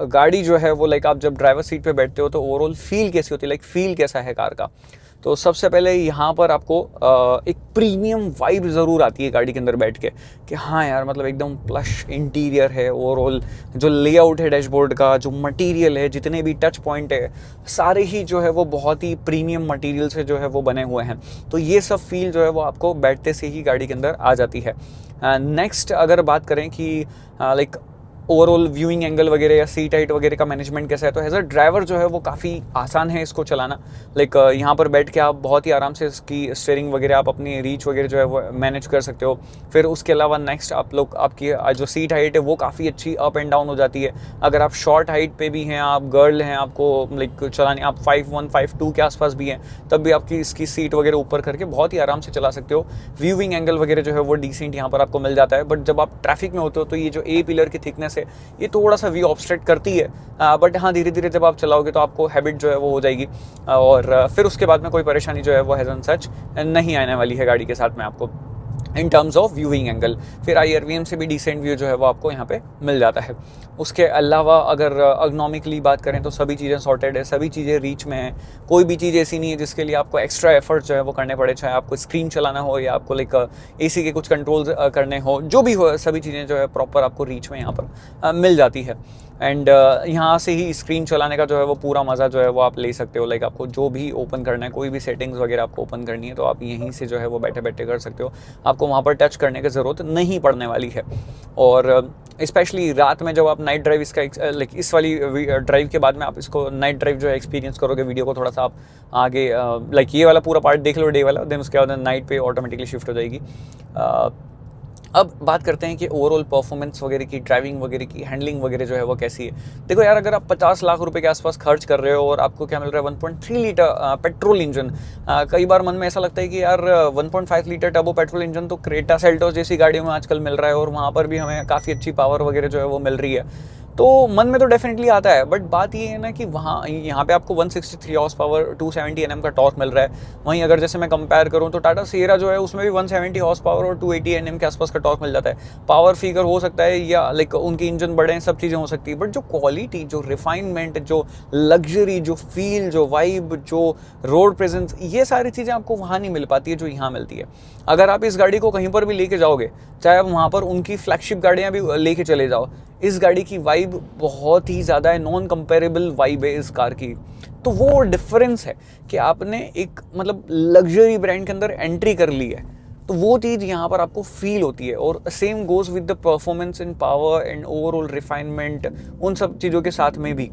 गाड़ी जो है वो लाइक आप जब ड्राइवर सीट पे बैठते हो तो ओवरऑल फील कैसी होती है, लाइक फील कैसा है कार का। तो सबसे पहले यहाँ पर आपको एक प्रीमियम वाइब ज़रूर आती है गाड़ी के अंदर बैठ के कि हाँ यार, मतलब एकदम प्लश इंटीरियर है। ओवरऑल जो लेआउट है डैशबोर्ड का, जो मटेरियल है, जितने भी टच पॉइंट है, सारे ही जो है वो बहुत ही प्रीमियम मटेरियल से जो है वो बने हुए हैं। तो ये सब फील जो है वो आपको बैठते से ही गाड़ी के अंदर आ जाती है। नेक्स्ट अगर बात करें कि लाइक ओवरऑल व्यूइंग एंगल वगैरह या सीट हाइट वगैरह का मैनेजमेंट कैसा है, तो एज अ ड्राइवर जो है वो काफ़ी आसान है इसको चलाना। लाइक यहाँ पर बैठ के आप बहुत ही आराम से इसकी स्टीयरिंग वगैरह आप अपनी रीच वगैरह जो है वो मैनेज कर सकते हो। फिर उसके अलावा नेक्स्ट आप लोग आपकी जो सीट हाइट है वो काफ़ी अच्छी अप एंड डाउन हो जाती है। अगर आप शॉर्ट हाइट पे भी हैं, आप गर्ल हैं, आपको लाइक चलानी आप 5'1", 5'2" के आसपास भी हैं, तब भी आपकी इसकी सीट वगैरह ऊपर करके बहुत ही आराम से चला सकते हो। व्यूइंग एंगल वगैरह जो है वो डिसेंट यहाँ पर आपको मिल जाता है। बट जब आप ट्रैफिक में होते हो तो ये जो A पिलर की थिकनेस है ये थोड़ा सा व्यू ऑब्स्ट्रक्ट करती है, बट हाँ धीरे धीरे जब आप चलाओगे तो आपको हैबिट जो है वो हो जाएगी और फिर उसके बाद में कोई परेशानी जो है वो एज सच नहीं आने वाली है गाड़ी के साथ में आपको in terms of viewing angle. फिर IRVM से भी डिसेंट व्यू जो है वो आपको यहाँ पे मिल जाता है। उसके अलावा अगर अर्गोनॉमिकली बात करें तो सभी चीज़ें सॉर्टेड है, सभी चीज़ें रीच में है। कोई भी चीज़ ऐसी नहीं है जिसके लिए आपको एक्स्ट्रा एफर्ट जो है वो करने पड़े, चाहे आपको स्क्रीन चलाना हो या आपको लाइक AC के कुछ कंट्रोल्स करने हो, जो भी हो, सभी चीज़ें जो है प्रॉपर आपको रीच में यहाँ पर मिल जाती है। एंड यहाँ से ही स्क्रीन चलाने का जो है वो पूरा मज़ा जो है वो आप ले सकते हो। लाइक आपको जो भी ओपन करना है, कोई भी सेटिंग्स वगैरह आपको ओपन करनी है तो आप यहीं से जो है वो बैठे बैठे कर सकते हो, आपको वहाँ पर टच करने की ज़रूरत नहीं पड़ने वाली है। और स्पेशली रात में जब आप नाइट ड्राइव इसका लाइक इस वाली ड्राइव के बाद में आप इसको नाइट ड्राइव जो है एक्सपीरियंस करोगे, वीडियो को थोड़ा सा आप आगे लाइक ये वाला पूरा पार्ट देख लो डे वाला, देन उसके बाद नाइट पे ऑटोमेटिकली शिफ्ट हो जाएगी। अब बात करते हैं कि ओवरऑल परफॉर्मेंस वगैरह की, ड्राइविंग वगैरह की, हैंडलिंग वगैरह जो है वो कैसी है। देखो यार, अगर आप 50 लाख रुपए के आसपास खर्च कर रहे हो और आपको क्या मिल रहा है 1.3 लीटर पेट्रोल इंजन, कई बार मन में ऐसा लगता है कि यार 1.5 लीटर टर्बो पेट्रोल इंजन तो क्रेटा सेल्टोस जैसी गाड़ियों में आजकल मिल रहा है और वहाँ पर भी हमें काफ़ी अच्छी पावर वगैरह जो है वो मिल रही है, तो मन में तो डेफिनेटली आता है। बट बात ये है ना कि वहाँ यहाँ पे आपको 163 हॉर्स पावर 270 Nm का टॉर्क मिल रहा है। वहीं अगर जैसे मैं कंपेयर करूँ तो टाटा सिएरा जो है उसमें भी 170 हॉर्स पावर और 280 Nm के आसपास का टॉर्क मिल जाता है। पावर फिगर हो सकता है या लाइक उनके इंजन बड़े हैं, सब चीज़ें हो सकती है, बट जो क्वालिटी, जो रिफाइनमेंट, जो लग्जरी, जो फील, जो वाइब, जो रोड प्रेजेंस, ये सारी चीज़ें आपको वहाँ नहीं मिल पाती है जो यहाँ मिलती है। अगर आप इस गाड़ी को कहीं पर भी लेके जाओगे, चाहे आप वहाँ पर उनकी फ्लैगशिप गाड़ियाँ भी लेके चले जाओ, इस गाड़ी की वाइब बहुत ही ज़्यादा है, नॉन कंपेरेबल वाइब है इस कार की। तो वो डिफरेंस है कि आपने एक मतलब लग्जरी ब्रांड के अंदर एंट्री कर ली है, तो वो चीज़ यहाँ पर आपको फील होती है। और same goes with the performance in power and overall refinement, उन सब चीज़ों के साथ में भी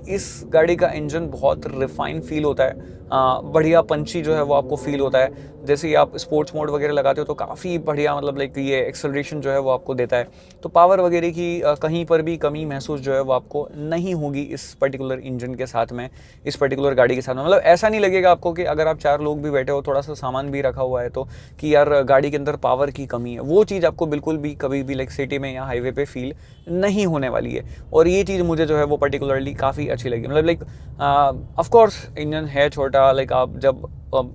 इस गाड़ी का इंजन बहुत रिफाइन फील होता है, बढ़िया पंची जो है वो आपको फील होता है। जैसे ही आप स्पोर्ट्स मोड वगैरह लगाते हो तो काफ़ी बढ़िया ये एक्सेलरेशन जो है वो आपको देता है। तो पावर वगैरह की कहीं पर भी कमी महसूस जो है वो आपको नहीं होगी इस पर्टिकुलर इंजन के साथ में, इस पर्टिकुलर गाड़ी के साथ में। ऐसा नहीं लगेगा आपको कि अगर आप 4 लोग भी बैठे हो, थोड़ा सा सामान भी रखा हुआ है, तो कि यार गाड़ी के अंदर पावर की कमी है। वो चीज़ आपको बिल्कुल भी कभी भी सिटी में या हाईवे पे फील नहीं होने वाली है। और ये चीज़ मुझे जो है वो पर्टिकुलरली काफ़ी अच्छी लगी। ऑफ कोर्स इंजन है छोटा, आप जब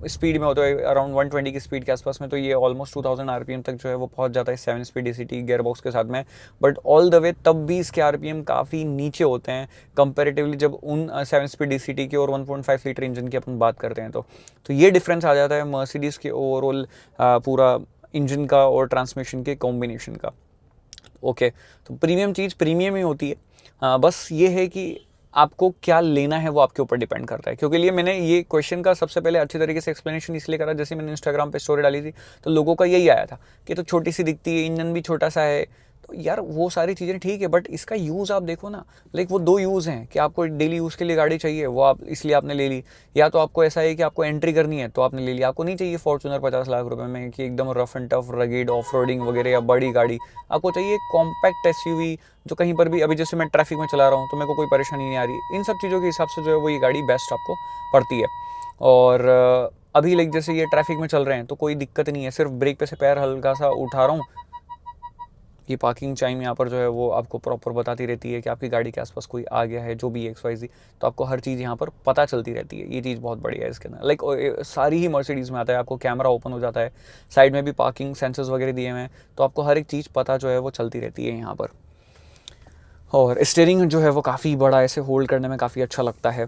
स्पीड में होते हो अराउंड 120 की स्पीड के आसपास में, तो ये ऑलमोस्ट 2000 आरपीएम तक जो है वो पहुंच जाता है 7 स्पीड डीसीटी गियर बॉक्स के साथ में। बट ऑल द वे तब भी इसके आरपीएम काफ़ी नीचे होते हैं कंपैरेटिवली जब उन 7 स्पीड डीसीटी की और 1.5 लीटर इंजन की अपन बात करते हैं। तो ये डिफरेंस आ जाता है मर्सिडीज़ के ओवरऑल पूरा इंजन का और ट्रांसमिशन के कॉम्बिनेशन का। ओके, तो प्रीमियम चीज़ प्रीमियम ही होती है। बस ये है कि आपको क्या लेना है वो आपके ऊपर डिपेंड करता है। क्योंकि लिए मैंने ये क्वेश्चन का सबसे पहले अच्छी तरीके से एक्सप्लेनेशन इसलिए करा, जैसे मैंने इंस्टाग्राम पे स्टोरी डाली थी तो लोगों का यही आया था कि तो छोटी सी दिखती है, इंजन भी छोटा सा है। तो यार वो सारी चीज़ें ठीक है, बट इसका यूज़ आप देखो ना, वो 2 यूज़ हैं कि आपको डेली यूज़ के लिए गाड़ी चाहिए, वो आप इसलिए आपने ले ली, या तो आपको ऐसा है कि आपको एंट्री करनी है तो आपने ले लिया। आपको नहीं चाहिए फॉर्च्यूनर 50 लाख रुपए में कि एकदम rough and tough rugged off roading वगैरह या बड़ी गाड़ी। आपको चाहिए कॉम्पैक्ट एसयूवी जो कहीं पर भी, अभी जैसे मैं ट्रैफिक में चला रहा हूँ तो मेरे को कोई परेशानी नहीं आ रही, इन सब चीज़ों के हिसाब से जो है वो ये गाड़ी बेस्ट आपको पड़ती है। और अभी जैसे ये ट्रैफिक में चल रहे हैं तो कोई दिक्कत नहीं है, सिर्फ ब्रेक पे से पैर हल्का सा उठा रहा हूँ, ये पार्किंग चाइम यहाँ पर जो है वो आपको प्रॉपर बताती रहती है कि आपकी गाड़ी के आसपास कोई आ गया है, जो भी XYZ, तो आपको हर चीज़ यहाँ पर पता चलती रहती है। ये चीज़ बहुत बढ़िया है इसके अंदर। सारी ही मर्सिडीज़ में आता है, आपको कैमरा ओपन हो जाता है, साइड में भी पार्किंग सेंसर्स वगैरह दिए हुए हैं, तो आपको हर एक चीज़ पता जो है वो चलती रहती है यहाँ पर। और स्टीयरिंग जो है वो काफ़ी बड़ा, ऐसे होल्ड करने में काफ़ी अच्छा लगता है।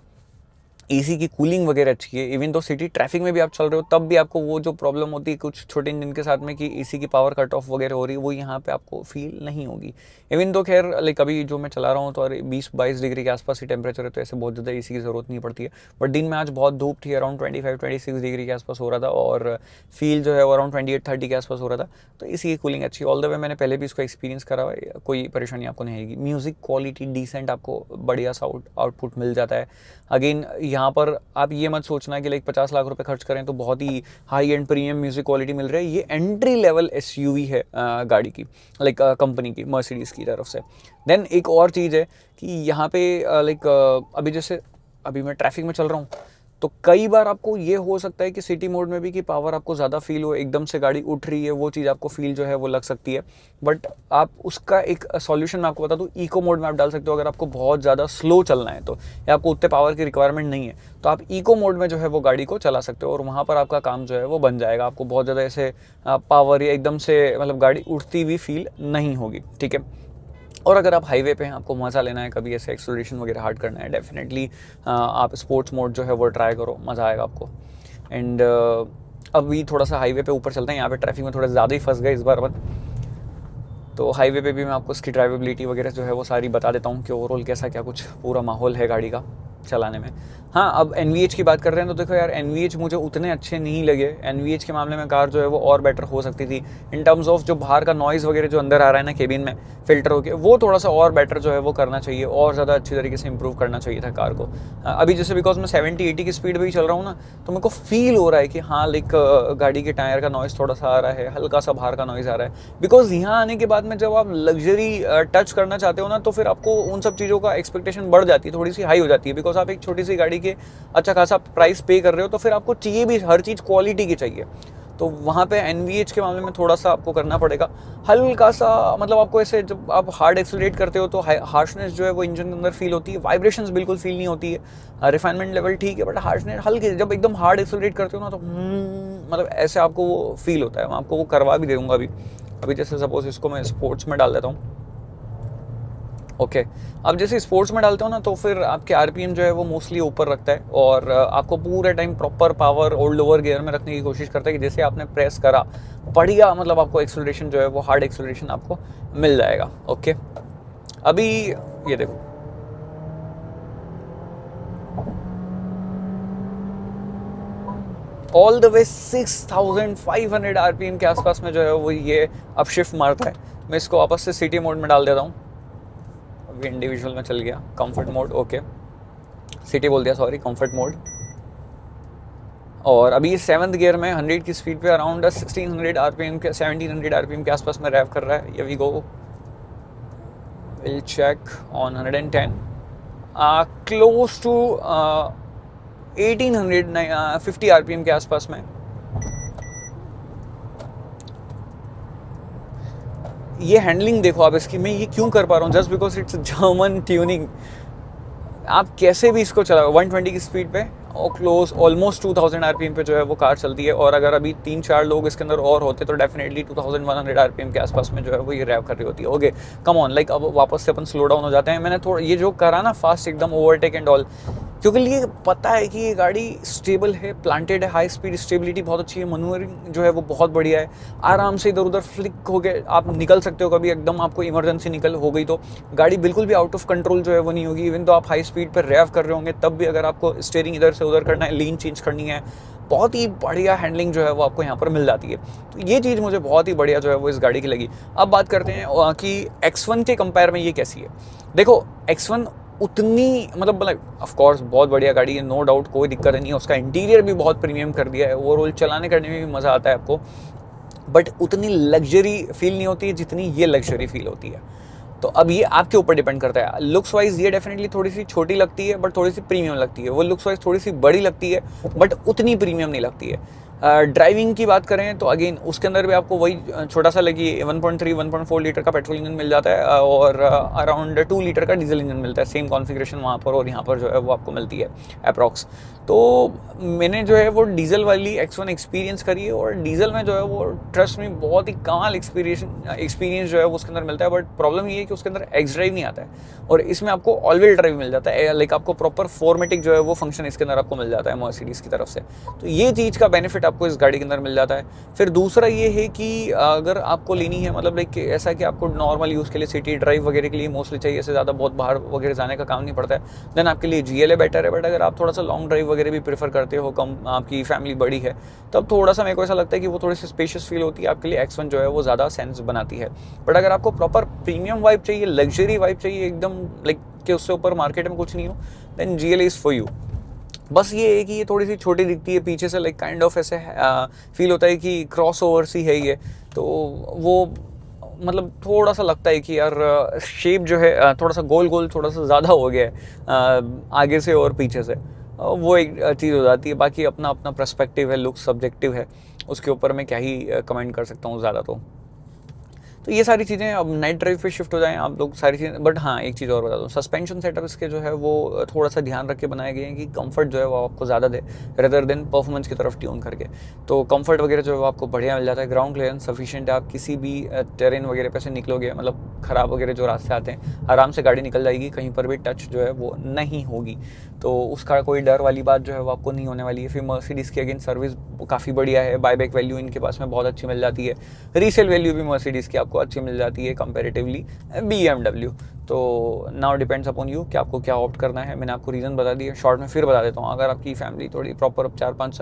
एसी की कूलिंग वगैरह अच्छी है। इवन तो सिटी ट्रैफिक में भी आप चल रहे हो तब भी आपको वो जो प्रॉब्लम होती है कुछ छोटे इंजन के साथ में कि एसी की पावर कट ऑफ वगैरह हो रही है, वो यहाँ पे आपको फील नहीं होगी। इवन तो खैर अभी जो मैं चला रहा हूँ तो 20-22 डिग्री के आसपास ही टेम्परेचर है, तो ऐसे बहुत ज़्यादा एसी की ज़रूरत नहीं पड़ती है। बट दिन में आज बहुत धूप थी, अराउंड 25-26 डिग्री के आसपास हो रहा था, और फील जो है वो अराउंड 28-30 के आसपास हो रहा था। तो एसी की कूलिंग अच्छी, ऑल द वे मैंने पहले भी इसको एक्सपीरियंस करा हुआ है, कोई परेशानी आपको नहीं आएगी। म्यूज़िक क्वालिटी डिसेंट, आपको बढ़िया सा आउटपुट मिल जाता है। अगेन यहाँ पर आप ये मत सोचना कि 50 लाख रुपए खर्च करें तो बहुत ही high end premium music quality मिल रहा है। ये एंट्री लेवल एसयूवी है गाड़ी की, कंपनी की, मर्सिडीज़ की तरफ से। देन एक और चीज़ है कि यहाँ पे अभी जैसे अभी मैं ट्रैफिक में चल रहा हूँ तो कई बार आपको ये हो सकता है कि सिटी मोड में भी कि पावर आपको ज़्यादा फील हो, एकदम से गाड़ी उठ रही है, वो चीज़ आपको फील जो है वो लग सकती है। बट आप उसका एक सॉल्यूशन मैं आपको बता दूँ, इको मोड में आप डाल सकते हो। अगर आपको बहुत ज़्यादा स्लो चलना है तो, या आपको उतने पावर की रिक्वायरमेंट नहीं है, तो आप इको मोड में जो है वो गाड़ी को चला सकते हो, और वहाँ पर आपका काम जो है वो बन जाएगा। आपको बहुत ज़्यादा ऐसे पावर या एकदम से गाड़ी उठती हुई फील नहीं होगी, ठीक है। और अगर आप हाईवे पे हैं, आपको मज़ा लेना है, कभी ऐसे एक्सेलरेशन वगैरह हार्ड करना है, डेफिनेटली आप स्पोर्ट्स मोड जो है वो ट्राई करो, मज़ा आएगा आपको। एंड अभी थोड़ा सा हाईवे पे ऊपर चलते हैं, यहाँ पे ट्रैफिक में थोड़ा ज़्यादा ही फंस गए इस बार अपन। तो हाईवे पे भी मैं आपको इसकी ड्राइवेबिलिटी वगैरह जो है वो सारी बता देता हूँ कि ओवरऑल कैसा क्या कुछ पूरा माहौल है गाड़ी का चलाने में। हाँ, अब NVH की बात कर रहे हैं तो देखो यार, NVH मुझे उतने अच्छे नहीं लगे। NVH के मामले में कार जो है वो और बेटर हो सकती थी इन टर्म्स ऑफ जो बाहर का नॉइज़ वगैरह जो अंदर आ रहा है ना केबिन में फिल्टर होके, वो थोड़ा सा और बेटर जो है वो करना चाहिए, और ज़्यादा अच्छी तरीके से इंप्रूव करना चाहिए था कार को। अभी जैसे बिकॉज मैं 70-80 की स्पीड पर ही चल रहा हूँ ना, तो मेरे को फील हो रहा है कि हाँ गाड़ी के टायर का नॉइज़ थोड़ा सा आ रहा है, हल्का सा बाहर का नॉइज़ आ रहा है। बिकॉज यहाँ आने के बाद में जब आप लग्जरी टच करना चाहते हो ना, तो फिर आपको उन सब चीज़ों का एक्सपेक्टेशन बढ़ जाती है, थोड़ी सी हाई हो जाती है। बिकॉज आप एक छोटी सी गाड़ी के अच्छा खासा प्राइस पे कर रहे हो, तो फिर आपको चाहिए भी हर चीज़ क्वालिटी की चाहिए। तो वहाँ पे NVH के मामले में थोड़ा सा आपको करना पड़ेगा, हल्का सा। आपको ऐसे जब आप हार्ड एक्सेलरेट करते हो तो हार्शनेस जो है वो इंजन के अंदर फील होती है, वाइब्रेशंस बिल्कुल फील नहीं होती है। रिफाइनमेंट लेवल ठीक है, बट हार्शनेस हल्के, जब एकदम हार्ड एक्सेलरेट करते हो ना तो ऐसे आपको वो फील होता है। मैं आपको वो करवा भी दूंगा अभी जैसे सपोज इसको मैं स्पोर्ट्स में डाल देता हूँ। ओके, अब जैसे स्पोर्ट्स में डालते हो ना, तो फिर आपके आरपीएम जो है वो मोस्टली ऊपर रखता है, और आपको पूरे टाइम प्रॉपर पावर और लोअर गियर में रखने की कोशिश करता है कि जैसे आपने प्रेस करा बढ़िया, आपको एक्सेलरेशन जो है वो हार्ड एक्सेलरेशन आपको मिल जाएगा। ओके, अभी ये देखो, ऑल द वे 6500 आरपीएम के आसपास में जो है वो ये अब शिफ्ट मारता है। मैं इसको वापस से सिटी मोड में डाल देता हूँ। अभी इंडिविजुअल में चल गया, कंफर्ट मोड, ओके सिटी बोल दिया, सॉरी कंफर्ट मोड। और अभी 7th गियर में 100 की स्पीड पे अराउंड 1600 आरपीएम के 1700 आरपीएम के आसपास में रैव कर रहा है। ये we go, will check on 110 close to 1850 RPM के आसपास में। ये हैंडलिंग देखो आप इसकी, मैं ये क्यों कर पा रहा हूँ, just because it's German tuning. आप कैसे भी इसको चलाओ 120 की स्पीड पे और क्लोज ऑलमोस्ट 2000 आरपीएम पे जो है वो कार चलती है। और अगर अभी 3-4 लोग इसके अंदर और होते तो डेफिनेटली 2100 आरपीएम के आसपास में जो है वो ये रैव कर रही होती है। ओके कम ऑन, लाइक अब वापस से अपन स्लो डाउन हो जाते हैं। मैंने थोड़ा ये जो करा ना फास्ट एकदम ओवरटेक एंड ऑल, क्योंकि ये पता है कि ये गाड़ी स्टेबल है, प्लांटेड है, हाई स्पीड, स्टेबिलिटी बहुत अच्छी है, मनूवरिंग जो है वो बहुत बढ़िया है। आराम से इधर उधर फ्लिक होके आप निकल सकते हो, कभी एकदम आपको इमरजेंसी निकल हो गई तो गाड़ी बिल्कुल भी आउट ऑफ कंट्रोल जो है वो नहीं होगी। इवन तो आप हाई स्पीड पर रैव कर रहे होंगे तब भी अगर आपको स्टीयरिंग इधर से उधर करना है, लेन चेंज करनी है, बहुत ही बढ़िया हैंडलिंग जो है वो आपको यहाँ पर मिल जाती है। तो ये चीज़ मुझे बहुत ही बढ़िया जो है वो इस गाड़ी की लगी। अब बात करते हैं कि X1 के कंपेयर में ये कैसी है। देखो X1 उतनी मतलब ऑफ कोर्स बहुत बढ़िया गाड़ी है, नो डाउट, कोई दिक्कत नहीं है। उसका इंटीरियर भी बहुत प्रीमियम कर दिया है, ओवरऑल चलाने करने में भी मज़ा आता है आपको, बट उतनी लग्जरी फील नहीं होती है जितनी ये लग्जरी फील होती है। तो अब ये आपके ऊपर डिपेंड करता है। लुक्स वाइज ये डेफिनेटली थोड़ी सी छोटी लगती है बट थोड़ी सी प्रीमियम लगती है। वो लुक्स वाइज थोड़ी सी बड़ी लगती है बट उतनी प्रीमियम नहीं लगती है। ड्राइविंग की बात करें तो अगेन उसके अंदर भी आपको वही छोटा सा लगी 1.3-1.4 लीटर का पेट्रोल इंजन मिल जाता है और अराउंड 2 लीटर का डीजल इंजन मिलता है। सेम कॉन्फ़िगरेशन वहाँ पर और यहाँ पर जो है वो आपको मिलती है अप्रॉक्स। तो मैंने जो है वो डीजल वाली X1 एक्सपीरियंस करी है और डीजल में जो है वो ट्रस्ट में बहुत ही कमाल एक्सपीरियंस जो है वो उसके अंदर मिलता है। बट प्रॉब्लम ये है कि उसके अंदर एक्स ड्राइव नहीं आता है और इसमें आपको ऑल व्हील ड्राइव मिल जाता है। लाइक आपको प्रॉपर फोरमेटिक जो है वो फंक्शन इसके अंदर आपको मिल जाता है मर्सिडीज़ की तरफ से। तो ये चीज़ का बेनिफिट आपको इस गाड़ी के अंदर मिल जाता है। फिर दूसरा ये है कि अगर आपको लेनी है मतलब लाइक ऐसा कि आपको नॉर्मल यूज़ के लिए सिटी ड्राइव वगैरह के लिए मोस्टली चाहिए, इससे ज़्यादा बहुत बाहर वगैरह जाने का काम नहीं पड़ता है, देन आपके लिए GLA बेटर है। बट अगर आप थोड़ा सा लॉन्ग ड्राइव वगैरह भी प्रेफर करते हो, कम आपकी फैमिली बड़ी है, तब थोड़ा सा मेरे को ऐसा लगता है कि वो थोड़ी सी स्पेशियस फील होती है, आपके लिए X1 जो है वो ज़्यादा सेंस बनाती है। बट अगर आपको प्रॉपर प्रीमियम वाइब चाहिए, लग्जरी वाइब चाहिए एकदम लाइक कि उससे ऊपर मार्केट में कुछ नहीं हो, then GLA is for you. बस ये है कि ये थोड़ी सी छोटी दिखती है पीछे से, लाइक काइंड ऑफ ऐसे फील होता है कि क्रॉस ओवर सी है ये, तो वो मतलब थोड़ा सा लगता है कि यार शेप जो है थोड़ा सा गोल गोल थोड़ा सा ज़्यादा हो गया है आगे से और पीछे से, वो एक चीज़ हो जाती है। बाकी अपना अपना पर्सपेक्टिव है, लुक सब्जेक्टिव है, उसके ऊपर मैं क्या ही कमेंट कर सकता हूँ ज़्यादा। तो ये सारी चीज़ें अब नाइट ड्राइव पे शिफ्ट हो जाएं आप लोग सारी चीज़ें। बट हाँ एक चीज़ और बता दूँ, सस्पेंशन सेटअप इसके जो है वो थोड़ा सा ध्यान रख के बनाए गए हैं कि कंफर्ट जो है वो आपको ज़्यादा दे रेदर देन परफॉर्मेंस की तरफ ट्यून करके। तो कंफर्ट वगैरह जो है वो आपको बढ़िया मिल जाता है, ग्राउंड क्लियरेंस सफिशिएंट है, आप किसी भी टेरेन वगैरह पे से निकलोगे मतलब ख़राब वगैरह जो रास्ते आते हैं आराम से गाड़ी निकल जाएगी, कहीं पर भी टच जो है वो नहीं होगी, तो उसका कोई डर वाली बात जो है वो आपको नहीं होने वाली है। फिर मर्सिडीज़ की अगेन सर्विस काफ़ी बढ़िया है, बायबैक वैल्यू इनके पास में बहुत अच्छी मिल जाती है, रीसेल वैल्यू भी मर्सिडीज़ की आपको अच्छी मिल जाती है कंपैरेटिवली BMW। तो नाउ डिपेंड्स अपॉन यू कि आपको क्या ऑप्ट करना है। मैंने आपको रीज़न बता दिया, शॉर्ट में फिर बता देता हूँ। अगर आपकी फैमिली थोड़ी प्रॉपर 4-5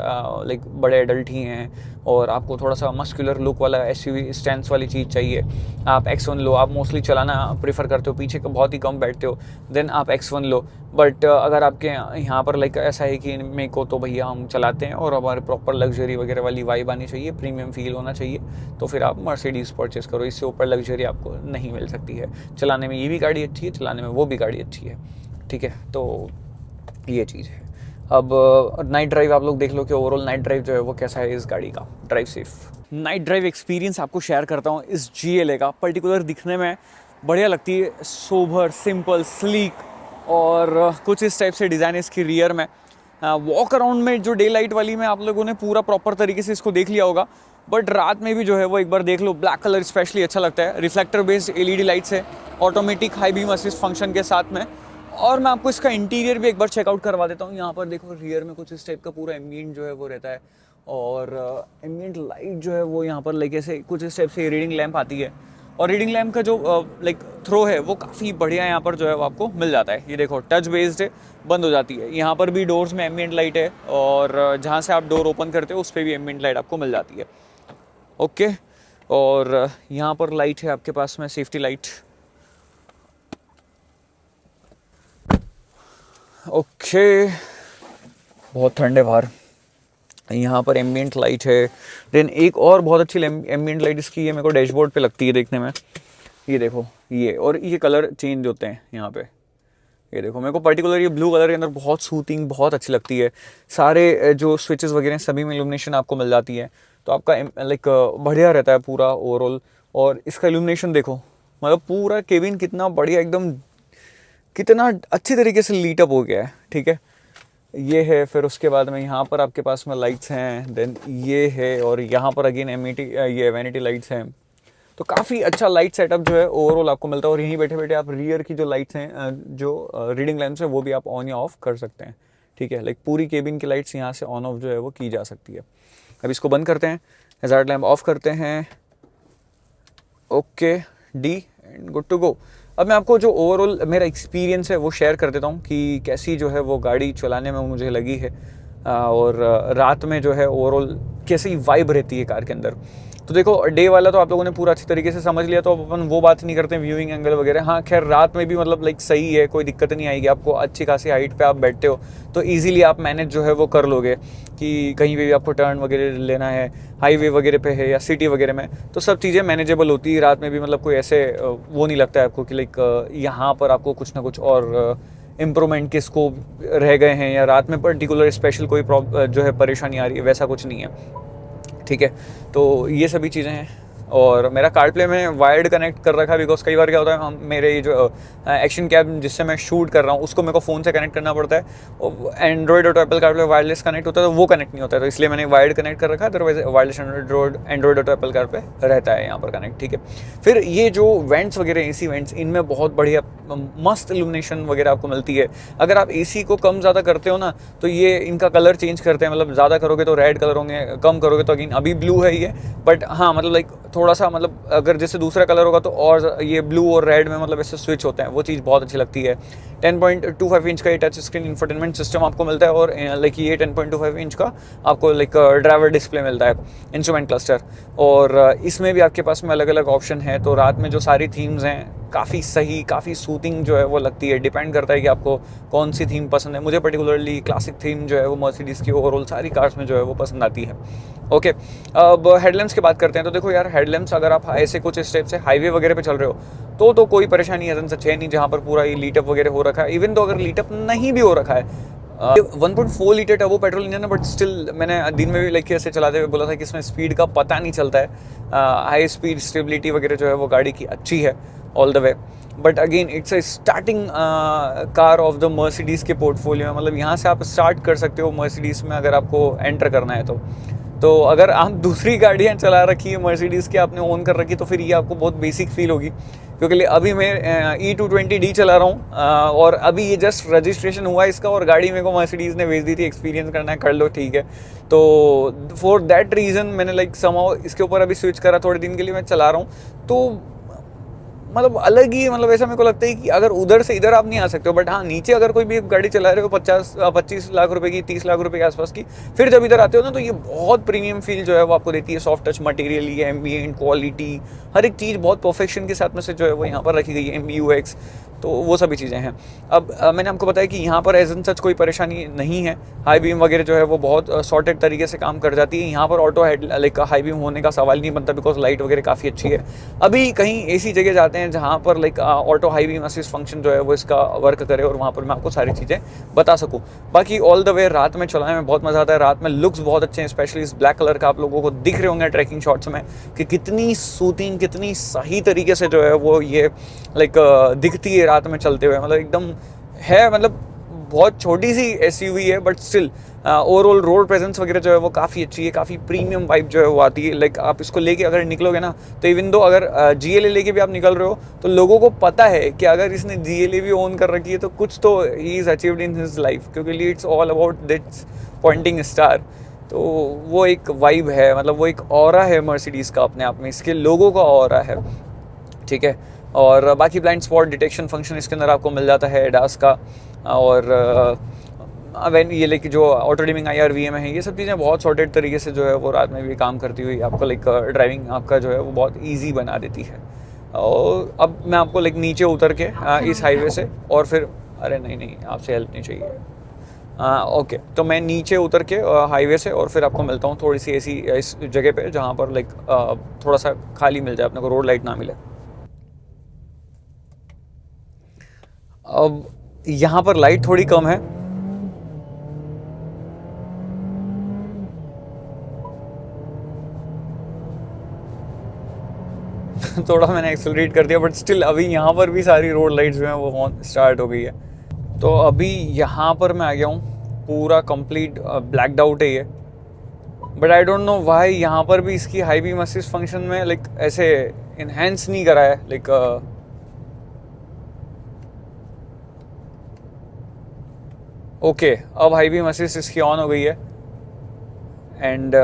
लाइक बड़े एडल्ट ही हैं और आपको थोड़ा सा मस्कुलर लुक वाला SUV स्टैंड्स वाली चीज़ चाहिए, आप X1 लो। आप मोस्टली चलाना प्रीफर करते हो, पीछे का बहुत ही कम बैठते हो, देन आप X1 लो। बट अगर आपके यहाँ पर लाइक ऐसा है कि मेरे को तो भैया हम चलाते हैं और हमारे प्रॉपर लग्जरी वगैरह वाली वाइब आनी चाहिए, प्रीमियम फील होना चाहिए, तो फिर आप मर्सिडीज़ परचेस करो। इससे ऊपर लग्जरी आपको नहीं मिल सकती है। चलाने में ये भी गाड़ी अच्छी है, चलाने में वो भी गाड़ी अच्छी है, ठीक है। तो ये चीज़ है। अब नाइट ड्राइव आप लोग देख लो कि ओवरऑल नाइट ड्राइव जो है वो कैसा है इस गाड़ी का। Drive safe night drive experience आपको शेयर करता हूँ। इस GLA का पर्टिकुलर दिखने में बढ़िया लगती है, सोबर, सिंपल, स्लीक और कुछ इस टाइप से डिज़ाइन इसकी रियर में। वॉक अराउंड में जो डे लाइट वाली में आप लोगों ने पूरा प्रॉपर तरीके से इसको देख लिया होगा, बट रात में भी जो है वो एक बार देख लो। ब्लैक कलर स्पेशली अच्छा लगता है, रिफ्लेक्टर बेस्ड LED लाइट्स है, automatic high beam assist function के साथ में। और मैं आपको इसका इंटीरियर भी एक बार चेकआउट करवा देता हूँ। यहाँ पर देखो रियर में कुछ इस टाइप का पूरा एम्बिएंट जो है वो रहता है और एम्बिएंट लाइट जो है वो यहाँ पर लाइक ऐसे कुछ इस टाइप से रीडिंग लैंप आती है और रीडिंग लैम्प का जो लाइक थ्रो है वो काफ़ी बढ़िया यहाँ पर जो है वो आपको मिल जाता है। ये देखो टच बेस्ड है, बंद हो जाती है। यहाँ पर भी डोर्स में एम्बिएंट लाइट है और जहाँ से आप डोर ओपन करते हो उस पर भी एम्बिएंट लाइट आपको मिल जाती है। ओके, और यहाँ पर लाइट है आपके पास में, सेफ्टी लाइट। ओके, बहुत ठंड है बाहर। यहाँ पर एम्बिएंट लाइट है। देन एक और बहुत अच्छी एम्बिएंट लाइट इसकी है, मेरे को डैशबोर्ड पे लगती है देखने में। ये देखो ये, और ये कलर चेंज होते हैं यहाँ पे। ये देखो मेरे को पर्टिकुलर ये ब्लू कलर के अंदर बहुत सूथिंग, बहुत अच्छी लगती है। सारे जो स्विचेस वगैरह सभी में इल्यूमिनेशन आपको मिल जाती है, तो आपका लाइक बढ़िया रहता है पूरा ओवरऑल। और इसका इल्यूमिनेशन देखो, मतलब पूरा केबिन कितना बढ़िया, एकदम कितना अच्छी तरीके से लीट अप हो गया है। ठीक है, ये है। फिर उसके बाद में यहाँ पर आपके पास में लाइट्स हैं। देन ये है, और यहाँ पर अगेन ये वैनिटी लाइट्स हैं। तो काफ़ी अच्छा लाइट सेटअप जो है ओवरऑल आपको मिलता है। और यहीं बैठे बैठे आप रियर की जो लाइट्स हैं, जो रीडिंग लैंप्स है, वो भी आप ऑन या ऑफ कर सकते हैं। ठीक है, लाइक पूरी केबिन की लाइट्स यहाँ से ऑन ऑफ जो है वो की जा सकती है। अब इसको बंद करते हैं, हैजार्ड लैम्प ऑफ करते हैं। Okay, D and good to go. अब मैं आपको जो ओवरऑल मेरा एक्सपीरियंस है वो शेयर कर देता हूँ कि कैसी जो है वो गाड़ी चलाने में मुझे लगी है, और रात में जो है ओवरऑल कैसी वाइब रहती है कार के अंदर। तो देखो डे वाला तो आप लोगों ने पूरा अच्छी तरीके से समझ लिया, तो अब अपन वो बात नहीं करते व्यूइंग एंगल वगैरह। हाँ खैर, रात में भी मतलब लाइक सही है, कोई दिक्कत नहीं आएगी आपको। अच्छी खासी हाइट पे आप बैठते हो तो इजीली आप मैनेज जो है वो कर लोगे कि कहीं भी आपको टर्न वगैरह लेना है, हाईवे वगैरह पे है या सिटी वगैरह में, तो सब चीज़ें मैनेजेबल होती है रात में भी। मतलब कोई ऐसे वो नहीं लगता है आपको कि लाइक यहाँ पर आपको कुछ ना कुछ और इम्प्रूवमेंट के स्कोप रह गए हैं, या रात में पर्टिकुलर स्पेशल कोई जो है परेशानी आ रही है, वैसा कुछ नहीं है। ठीक है, तो ये सभी चीज़ें हैं। और मेरा कार्ड प्ले में वायर्ड कनेक्ट कर रखा है, बिकॉज कई बार क्या होता है, हम मेरे ये जो एक्शन कैब जिससे मैं शूट कर रहा हूँ उसको मेरे को फ़ोन से कनेक्ट करना पड़ता है, और एंड्रॉइड और Apple card play wireless connect होता है तो वो कनेक्ट नहीं होता है, तो इसलिए मैंने वायर्ड कनेक्ट कर रखा है। अदरवाइज वायरलेस एंड्रॉइड और एप्पल कार्ड पे रहता है यहाँ पर कनेक्ट। ठीक है, फिर ये जो वेंट्स वगैरह, एसी वेंट्स, इनमें बहुत बढ़िया मस्त इल्यूमिनेशन वगैरह आपको मिलती है। अगर आप एसी को कम ज़्यादा करते हो ना, तो ये इनका कलर चेंज करते हैं। मतलब ज़्यादा करोगे तो रेड कलर होंगे, कम करोगे तो अगेन अभी ब्लू है ये, बट हाँ मतलब लाइक थोड़ा सा, मतलब अगर जैसे दूसरा कलर होगा तो और ये ब्लू और रेड में मतलब ऐसे स्विच होते हैं, वो चीज़ बहुत अच्छी लगती है। 10.25 इंच का ये टच स्क्रीन इंफोटेनमेंट सिस्टम आपको मिलता है, और लाइक ये 10.25 इंच का आपको लाइक ड्राइवर डिस्प्ले मिलता है, इंस्ट्रूमेंट क्लस्टर। और इसमें भी आपके पास में अलग अलग ऑप्शन है। तो रात में जो सारी थीम्स हैं काफ़ी सही, काफ़ी सूथिंग जो है वो लगती है। डिपेंड करता है कि आपको कौन सी थीम पसंद है। मुझे पर्टिकुलरली क्लासिक थीम जो है वो मर्सिडीज़ की ओवरऑल सारी कार्स में जो है वो पसंद आती है। ओके, अब हेडलैम्प्स की बात करते हैं। तो देखो यार, हेडलैम्प्स अगर आप ऐसे कुछ स्टेप से हाईवे वगैरह पे चल रहे हो तो कोई परेशानी ऐसा सच है नहीं, जहाँ पर पूरा ये लीटअप वगैरह हो रखा है। इवन तो अगर लीटअप नहीं भी हो रखा है, 1.4 लीटर टर्बो पेट्रोल इंजन है, बट स्टिल मैंने दिन में भी लाइक ऐसे चलाते हुए बोला था कि इसमें स्पीड का पता नहीं चलता है। हाई स्पीड स्टेबिलिटी वगैरह जो है वो गाड़ी की अच्छी है all the way. But again it's a starting car of the Mercedes के पोर्टफोलियो में। मतलब यहाँ से आप स्टार्ट कर सकते हो मर्सिडीज़ में अगर आपको एंटर करना है तो अगर आप दूसरी गाड़ियाँ चला रखी है मर्सिडीज़ की, आपने ओन कर रखी, तो फिर ये आपको बहुत बेसिक फील होगी। क्योंकि अभी मैं E220D चला रहा हूँ, और अभी ये जस्ट रजिस्ट्रेशन हुआ है इसका, और गाड़ी मेरे को मर्सिडीज़ ने भेज दी थी, एक्सपीरियंस करना है कर लो, ठीक है। तो फॉर दैट रीज़न मैंने लाइक समहाउ इसके ऊपर अभी स्विच करा, थोड़े दिन के लिए मैं चला रहा हूँ। तो मतलब अलग ही, मतलब ऐसा मेरे को लगता है कि अगर उधर से इधर आप नहीं आ सकते हो, बट हाँ नीचे अगर कोई भी गाड़ी चला रहे हो 25 लाख रुपए की, 30 लाख रुपए के आसपास की, फिर जब इधर आते हो ना तो ये बहुत प्रीमियम फील जो है वो आपको देती है। सॉफ्ट टच मटेरियल, ये एम्बिएंट क्वालिटी, हर एक चीज़ बहुत परफेक्शन के साथ में से जो है वो यहाँ पर रखी गई है, MBUX, तो वो सभी चीज़ें हैं। अब मैंने आपको बताया कि यहाँ पर एज एन सच कोई परेशानी नहीं है। हाई बीम वगैरह जो है वो बहुत सॉर्टेड तरीके से काम कर जाती है। यहाँ पर auto head like high beam होने का सवाल नहीं बनता, बिकॉज लाइट वगैरह काफ़ी अच्छी है। अभी कहीं ऐसी जगह जाते हैं जहाँ पर like auto high beam assist function जो है वो इसका वर्क करे, और वहाँ पर मैं आपको सारी चीज़ें बता सकूँ। बाकी ऑल द वे रात में चलाने में बहुत मज़ा आता है। रात में लुक्स बहुत अच्छे हैं, स्पेशली इस ब्लैक कलर का आप लोगों को दिख रहे होंगे ट्रैकिंग शॉट्स में कि कितनी सूथिंग, कितनी सही तरीके से जो है वो ये लाइक दिखती है रात में चलते हुए। मतलब एकदम है, मतलब बहुत छोटी सी SUV है, but still overall road presence वगैरह जो है वो काफ़ी अच्छी है, काफ़ी प्रीमियम वाइब जो है वो आती है। लाइक आप इसको लेके अगर निकलोगे ना, तो इवन दो अगर GLA लेके भी आप निकल रहे हो, तो लोगों को पता है कि अगर इसने GLA भी ओन कर रखी है तो कुछ तो ही is achieved in his life, क्योंकि it's all about that's pointing star. तो वो एक वाइब है, मतलब वो एक ऑरा है मर्सिडीज़ का अपने आप में, इसके लोगों का ऑरा है। ठीक है। और बाकी ब्लाइंड स्पॉट डिटेक्शन फंक्शन इसके अंदर आपको मिल जाता है एडास का। और वैन ये लाइक जो ऑटो डिमिंग IR VM है, ये सब चीज़ें बहुत सॉर्टेड तरीके से जो है वो रात में भी काम करती हुई आपको लाइक ड्राइविंग आपका जो है वो बहुत ईजी बना देती है। और अब मैं आपको लाइक नीचे उतर के इस हाईवे से और फिर अरे नहीं आपसे हेल्प नहीं चाहिए। ओके, तो मैं नीचे उतर के हाईवे से और फिर आपको मिलता हूँ थोड़ी सी ऐसी इस जगह पे जहाँ पर लाइक थोड़ा सा खाली मिल जाए, अपने को रोड लाइट ना मिले। अब यहाँ पर लाइट थोड़ी कम है, थोड़ा मैंने एक्सेलरेट कर दिया, बट स्टिल अभी यहाँ पर भी सारी रोड लाइट्स जो हैं वो ऑन स्टार्ट हो गई है। तो अभी यहाँ पर मैं आ गया हूँ, पूरा कंप्लीट ब्लैकड आउट है ये। But I don't know why यहाँ पर भी इसकी हाई बीम असिस्ट फंक्शन में लाइक ऐसे इन्हेंस नहीं करा है लाइक ओके, अब हाई बीम असिस्ट इसकी ऑन हो गई है। एंड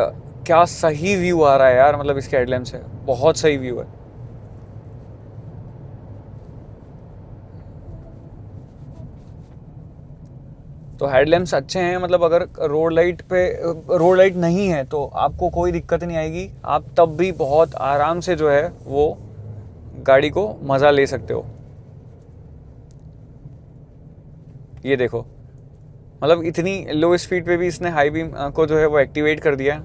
क्या सही व्यू आ रहा है यार, मतलब इसके हेडलैम्प से बहुत सही व्यू है। तो हेडलैम्प्स अच्छे हैं, मतलब अगर रोड लाइट नहीं है तो आपको कोई दिक्कत नहीं आएगी, आप तब भी बहुत आराम से जो है वो गाड़ी को मज़ा ले सकते हो। ये देखो, मतलब इतनी लो स्पीड पे भी इसने हाई बीम को जो है वो एक्टिवेट कर दिया है।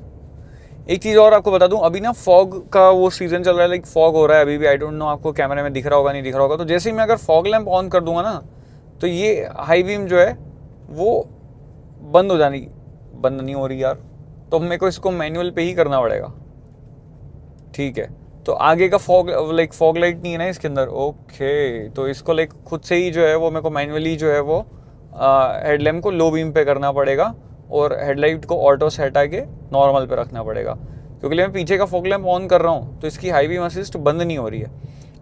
एक चीज़ और आपको बता दूं, अभी ना फॉग का वो सीज़न चल रहा है, लाइक फॉग हो रहा है अभी भी। आई डोंट नो आपको कैमरे में दिख रहा होगा नहीं दिख रहा होगा। तो जैसे ही मैं अगर फॉग लैंप ऑन कर दूंगा ना, तो ये हाई बीम जो है वो बंद नहीं हो रही यार। तो मेरे को इसको मैनुअल पे ही करना पड़ेगा, ठीक है। तो आगे का फॉग लाइट नहीं है ना इसके अंदर, ओके। तो इसको लाइक खुद से ही जो है वो मेरे को मैनुअली जो है वो हेडलैम्प को लो बीम पे करना पड़ेगा और हेडलाइट को ऑटो से हटा के नॉर्मल पे रखना पड़ेगा, क्योंकि मैं पीछे का फॉग लैंप ऑन कर रहा हूँ तो इसकी हाई बीम असिस्ट बंद नहीं हो रही है।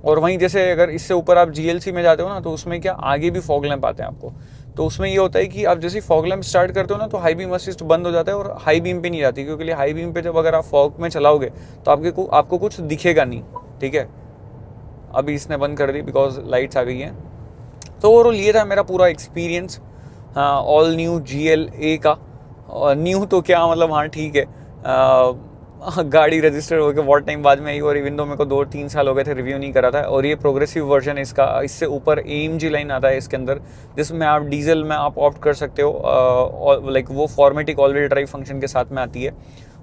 और वहीं जैसे अगर इससे ऊपर आप GLC में जाते हो ना, तो उसमें क्या आगे भी फॉग लैंप आते हैं आपको। तो उसमें ये होता है कि आप जैसे फॉग लैंप स्टार्ट करते हो ना, तो हाई बीम असिस्ट बंद हो जाता है और हाई बीम पे नहीं जाती, क्योंकि हाई बीम पे जब अगर आप फॉग में चलाओगे तो आपको कुछ दिखेगा नहीं, ठीक है। अभी इसने बंद कर दी बिकॉज लाइट्स आ गई हैं। तो ओवरऑल ये था मेरा पूरा एक्सपीरियंस ऑल न्यू GLA का। न्यू तो क्या मतलब, हाँ ठीक है, गाड़ी रजिस्टर होकर बहुत टाइम बाद में आई, और इवन दो मेरे को 2-3 साल हो गए थे रिव्यू नहीं करा था। और ये प्रोग्रेसिव वर्जन इसका, इससे ऊपर AMG लाइन आता है इसके अंदर, जिसमें आप डीजल में आप ऑप्ट कर सकते हो, लाइक वो फॉर्मेटिक ऑल व्हील ड्राइव फंक्शन के साथ में आती है,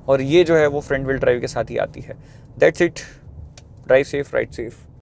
और ये जो है वो फ्रंट व्हील ड्राइव के साथ ही आती है। That's it, drive safe, ride safe.